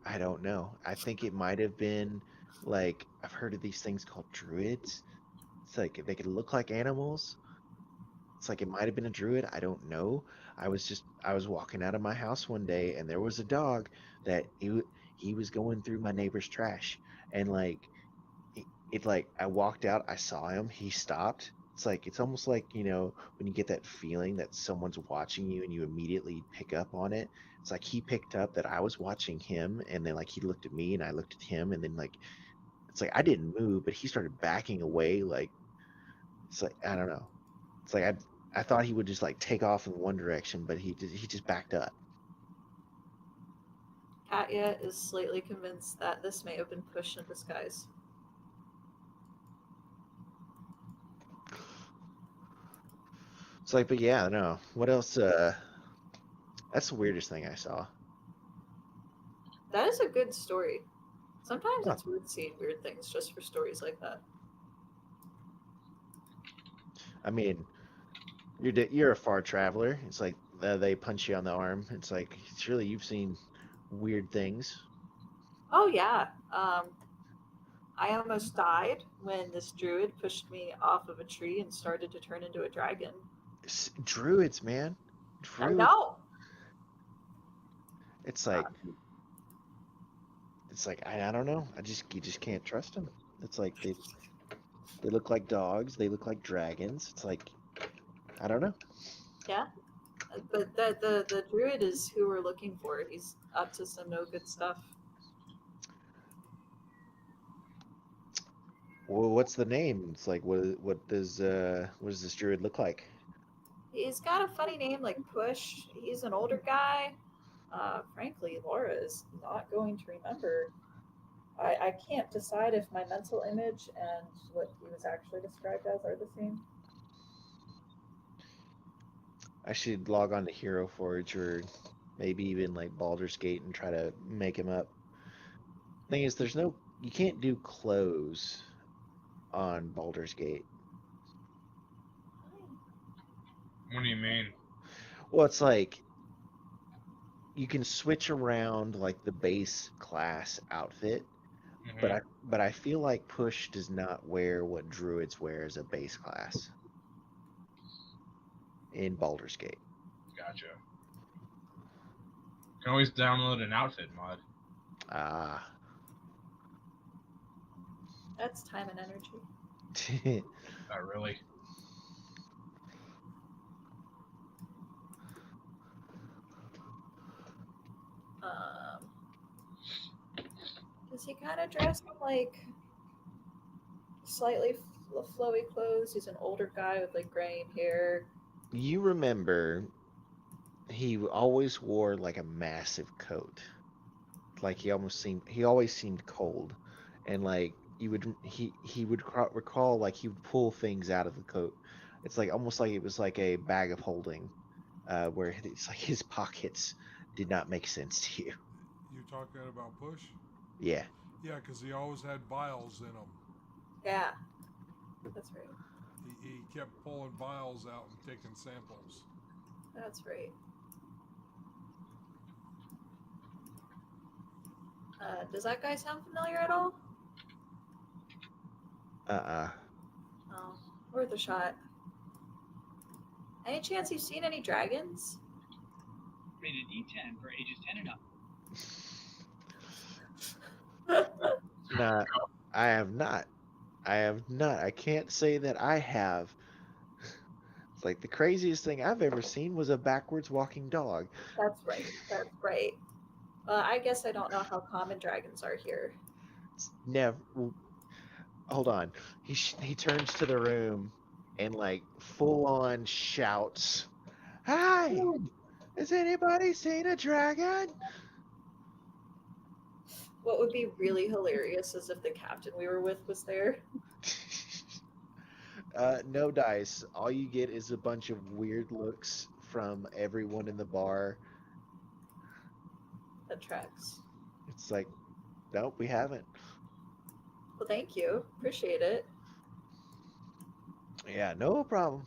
I don't know. I think it might have been like, I've heard of these things called druids. It's like they could look like animals. It's like it might have been a druid. I don't know. I was walking out of my house one day, and there was a dog that he was going through my neighbor's trash, and like like I walked out, I saw him, he stopped. It's like it's almost like when you get that feeling that someone's watching you and you immediately pick up on it. It's like he picked up that I was watching him, and then like he looked at me and I looked at him, and then like it's like I didn't move, but he started backing away. Like it's like I don't know. It's like I thought he would just like take off in one direction, but he just backed up. Katya is slightly convinced that this may have been Push in disguise. It's like, but yeah, no. What else? That's the weirdest thing I saw. That is a good story. Sometimes Huh. it's weird seeing weird things just for stories like that. I mean, you're a far traveler. It's like they punch you on the arm. It's like surely you've seen weird things. Oh yeah. I almost died when this druid pushed me off of a tree and started to turn into a dragon. Druids, man. I Druids. know. It's like I don't know. You just can't trust them. It's like they look like dogs. They look like dragons. It's like I don't know. Yeah. But the druid is who we're looking for. He's up to some no good stuff. Well, what's the name? It's like what does this druid look like? He's got a funny name like Push. He's an older guy. Frankly, Laura is not going to remember. I can't decide if my mental image and what he was actually described as are the same. I should log on to Hero Forge or maybe even like Baldur's Gate and try to make him up. Thing is, you can't do clothes on Baldur's Gate. What do you mean? Well, it's like you can switch around like the base class outfit, Mhm. but I feel like Push does not wear what druids wear as a base class in Baldur's Gate. Gotcha. You can always download an outfit mod. Ah. That's time and energy. Not really. Does he kind of dress in like slightly flowy clothes? He's an older guy with like graying hair. You remember he always wore like a massive coat. Like he always seemed cold, and like he would recall like he would pull things out of the coat. It's like almost like it was like a bag of holding, where it's like his pockets did not make sense to you. You talking about Push? Yeah. Yeah, because he always had vials in him. Yeah, that's right. He kept pulling vials out and taking samples. That's right. Does that guy sound familiar at all? Oh, worth a shot. Any chance you've seen any dragons? Rated E10 for ages 10 and up. Nah, I have not. I have not. I can't say that I have. It's like the craziest thing I've ever seen was a backwards walking dog. That's right. That's right. I guess I don't know how common dragons are here. It's never. Hold on. He turns to the room and like full on shouts, "Hi! Has anybody seen a dragon?" What would be really hilarious is if the captain we were with was there. No dice. All you get is a bunch of weird looks from everyone in the bar. That tracks. It's like, nope, we haven't. Well, thank you. Appreciate it. Yeah, no problem.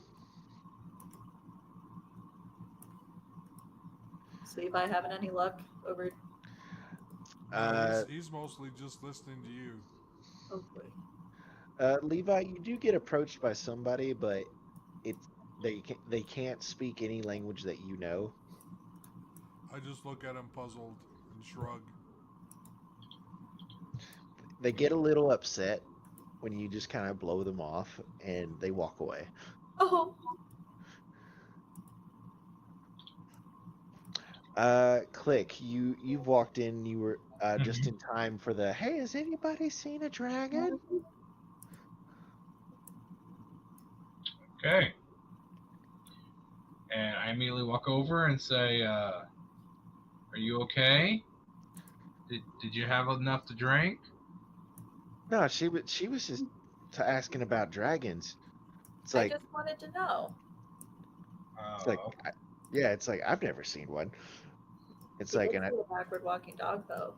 See if I having any luck over. He's mostly just listening to you. Oh boy. Levi, you do get approached by somebody, but they can't speak any language that you know. I just look at him puzzled and shrug. They get a little upset when you just kind of blow them off, and they walk away. Oh, Click. You've walked in. You were just in time for the. Hey, has anybody seen a dragon? Okay. And I immediately walk over and say, "Are you okay? Did you have enough to drink?" No, she was just asking about dragons. It's I like just wanted to know. it's like Okay. yeah, it's like I've never seen one. It's He like did and I see a backward walking dog, though.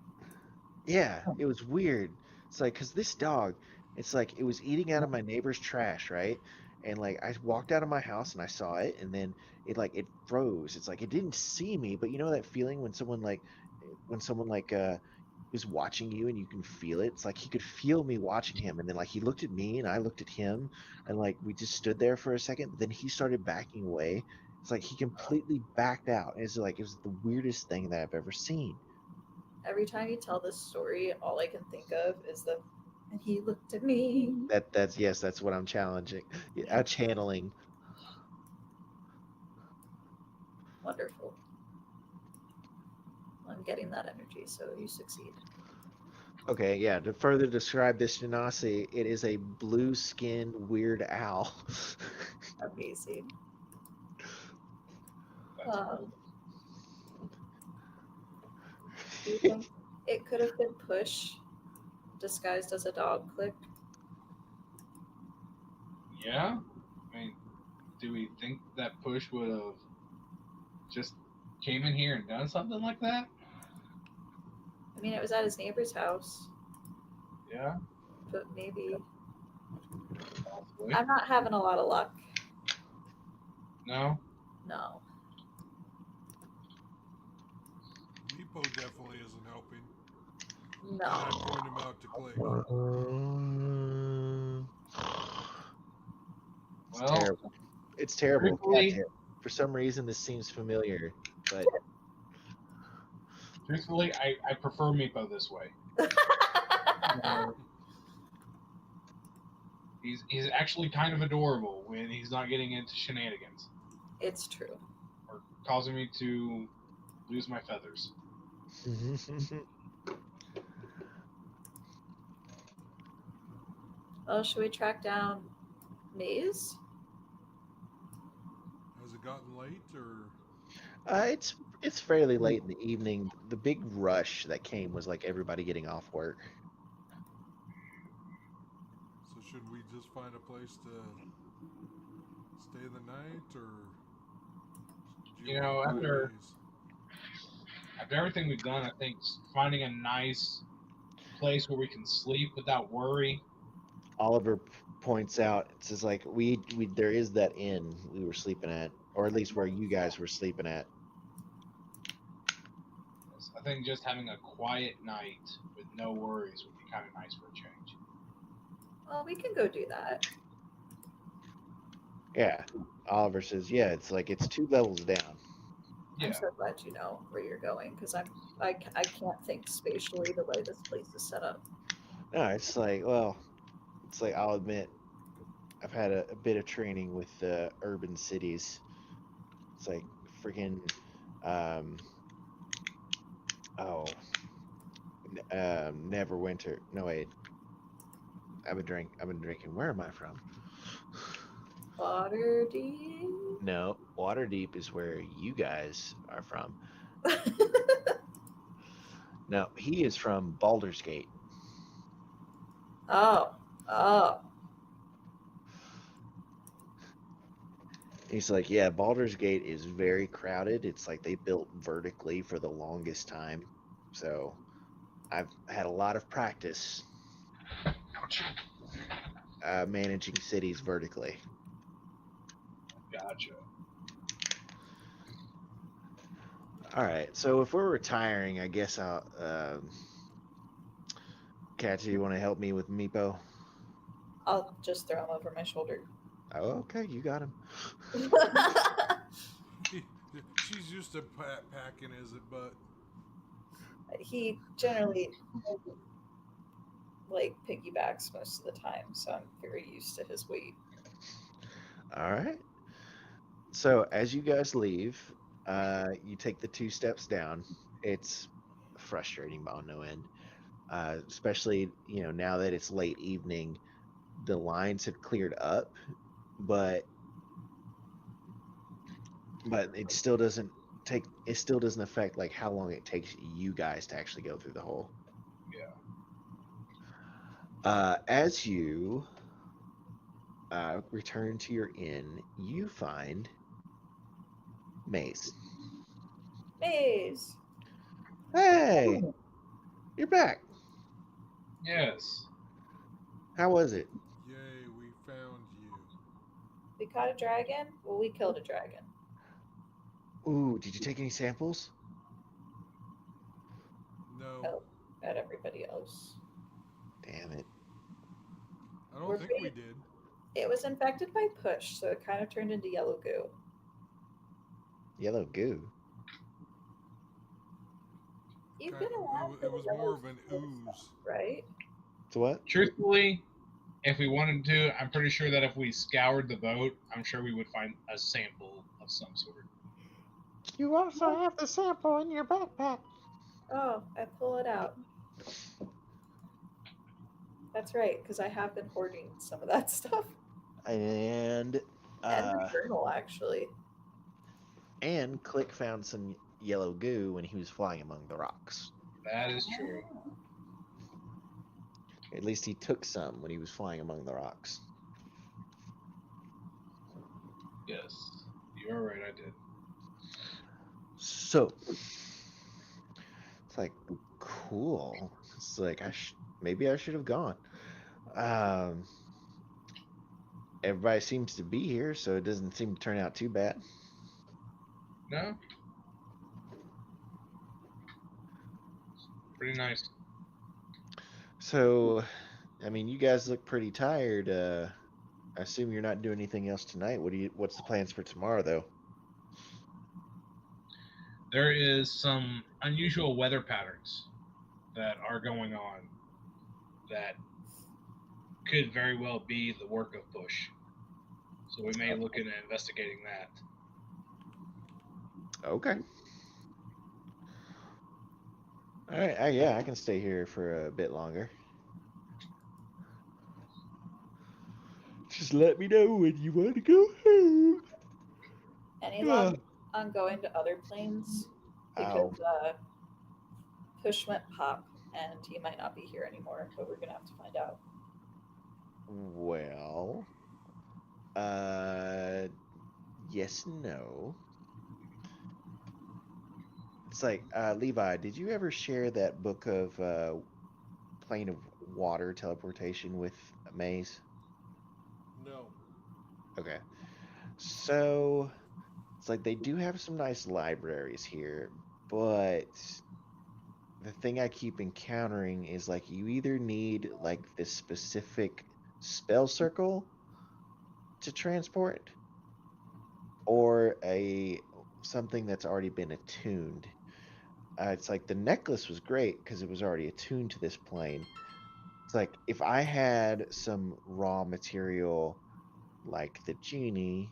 yeah, it was weird. It's like because this dog, it's like it was eating out of my neighbor's trash, right? And like I walked out of my house and I saw it, and then it froze. It's like it didn't see me, but you know that feeling when someone is watching you and you can feel it. It's like he could feel me watching him, and then like he looked at me and I looked at him, and like we just stood there for a second. But then he started backing away. It's like he completely backed out. And it's like it was the weirdest thing that I've ever seen. Every time you tell this story, all I can think of is the, and he looked at me. That's yes, that's what I'm challenging. Channeling. Wonderful. I'm getting that energy, so you succeed. Okay, yeah. To further describe this genasi, it is a blue-skinned weird owl. Amazing. That's cool. Do you think it could have been Push disguised as a dog? Click. Yeah. I mean, do we think that Push would have just came in here and done something like that? I mean, it was at his neighbor's house, Yeah. but maybe. Possibly. I'm not having a lot of luck. No. No. Meepo definitely isn't helping. And No. I point him out to Click. It's Well, terrible. It's terrible. truthfully- Yeah, for some reason, this seems familiar, but truthfully, I prefer Meepo this way. He's actually kind of adorable when he's not getting into shenanigans It's true. or causing me to lose my feathers. Well, should we track down Maze? Has it gotten late or? it's fairly late in the evening. The big rush that came was like everybody getting off work. So should we just find a place to stay the night, or? do You know, want to after- days? After everything we've done, I think finding a nice place where we can sleep without worry. Oliver points out, it says like we there is that inn we were sleeping at, or at least where you guys were sleeping at. I think just having a quiet night with no worries would be kind of nice for a change. Well, we can go do that. Yeah. Oliver says, yeah, it's like it's 2 levels down. Yeah. I'm so glad you know where you're going because I can't think spatially the way this place is set up. No, it's like, well, it's like I'll admit, I've had a bit of training with urban cities. It's like freaking, Neverwinter. No wait, I've been drinking. Where am I from? Waterdeep. No, Waterdeep is where you guys are from. No, he is from Baldur's Gate. Oh. He's like, yeah, Baldur's Gate is very crowded. It's like they built vertically for the longest time. So I've had a lot of practice managing cities vertically. Gotcha. All right, so if we're retiring, I guess I'll. Kat, do you want to help me with Meepo? I'll just throw him over my shoulder. Oh, okay, you got him. She's used to packing his butt. He generally like piggybacks most of the time, so I'm very used to his weight. All right. So as you guys leave, you take the 2 steps down. It's frustrating by no end, especially now that it's late evening. The lines have cleared up, but it still doesn't take. It still doesn't affect like how long it takes you guys to actually go through the hole. As you return to your inn, you find Maze. Maze. Hey, you're back. Yes. How was it? Yay, we found you. We caught a dragon. Well, we killed a dragon. Ooh, did you take any samples? No, Oh, at everybody else. Damn it. I don't We're think we did. It was infected by push, so it kind of turned into yellow goo. Yellow goo. You've been around. It was more of an ooze. Right? So what? Truthfully, if we wanted to, I'm pretty sure that if we scoured the boat, I'm sure we would find a sample of some sort. You also have the sample in your backpack. Oh, I pull it out. That's right, because I have been hoarding some of that stuff. And The journal, actually. and Click found some yellow goo when he was flying among the rocks. That is true. At least he took some when he was flying among the rocks. Yes. You're right, I did. So it's like cool. It's like maybe I should have gone. Everybody seems to be here, so it doesn't seem to turn out too bad. No? Pretty nice. So, I mean, you guys look pretty tired. I assume you're not doing anything else tonight. What's the plans for tomorrow, though? There is some unusual weather patterns that are going on that could very well be the work of Push. So we may look into investigating that. Okay. All right. Yeah, I can stay here for a bit longer. Just let me know when you want to go home. Any luck on going to other planes? Because Push went pop, and he might not be here anymore, but we're going to have to find out. Well, yes and no. It's like, Levi, did you ever share that book of Plane of Water teleportation with Maze? No. Okay. So, it's like they do have some nice libraries here, but the thing I keep encountering is like you either need like this specific spell circle to transport or something that's already been attuned. It's like the necklace was great because it was already attuned to this plane. It's like if I had some raw material like the genie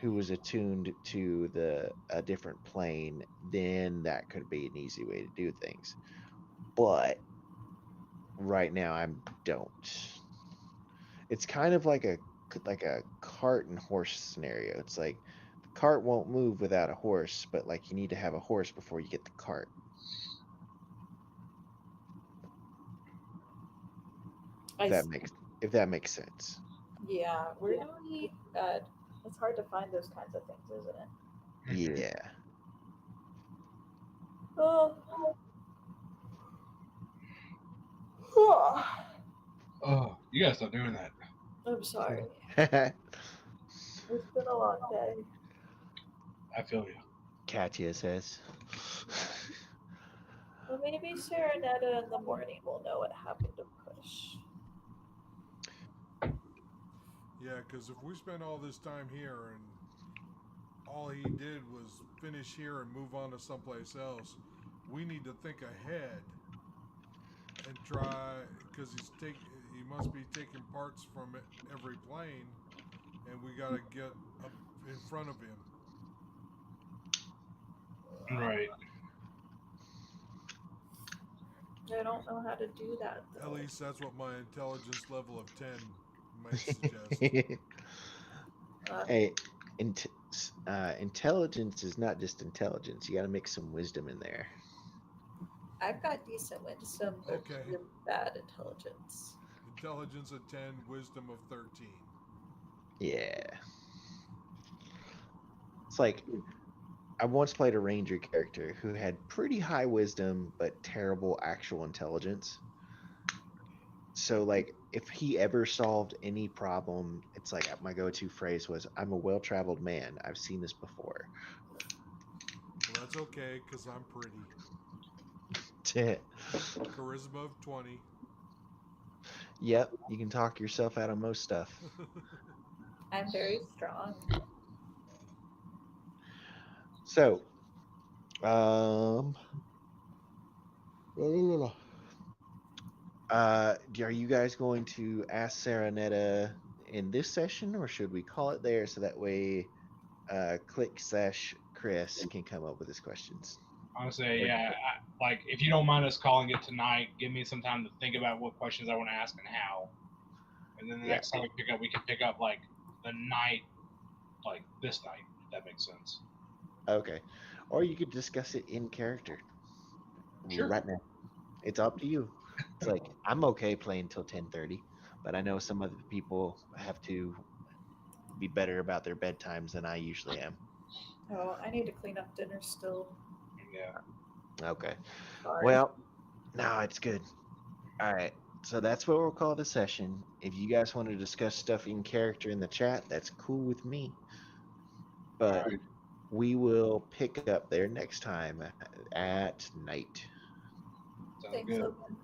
who was attuned to a different plane, then that could be an easy way to do things. But right now I don't. It's kind of like a cart and horse scenario. It's like the cart won't move without a horse, but like you need to have a horse before you get the cart. If that makes sense. Yeah, we're really it's hard to find those kinds of things, isn't it? Yeah. Oh. Oh, you gotta stop doing that. I'm sorry. It's been a long day. I feel you. Katya says. Well, maybe Serenetta in the morning will know what happened to Push. Yeah, because if we spend all this time here and all he did was finish here and move on to someplace else, we need to think ahead and try, because he must be taking parts from every plane, and we got to get up in front of him. Right. I don't know how to do that. At Though. least that's what my intelligence level of 10 might suggest. Hey, intelligence is not just intelligence. You got to mix some wisdom in there. I've got decent wisdom, but Okay. really bad intelligence. Intelligence of 10, wisdom of 13. Yeah. It's like I once played a ranger character who had pretty high wisdom but terrible actual intelligence. So like if he ever solved any problem, it's like my go-to phrase was, "I'm a well-traveled man. I've seen this before." Well, that's okay, because I'm pretty. Charisma of 20. Yep, you can talk yourself out of most stuff. I'm very strong. So, are you guys going to ask Saranetta in this session, or should we call it there so that way Click/Chris can come up with his questions? Honestly, yeah. Like, if you don't mind us calling it tonight, give me some time to think about what questions I want to ask and how. And then the next time we can pick up like the night, like this night, if that makes sense. Okay. Or you could discuss it in character. Sure. Right now. It's up to you. It's like I'm okay playing till 10:30, but I know some other people have to be better about their bedtimes than I usually am. Oh, I need to clean up dinner still. Yeah. Okay. Sorry. Well, no, it's good. All right. So that's what we'll call the session. If you guys want to discuss stuff in character in the chat, that's cool with me. But we will pick up there next time at night. Sounds Thanks, good. Logan.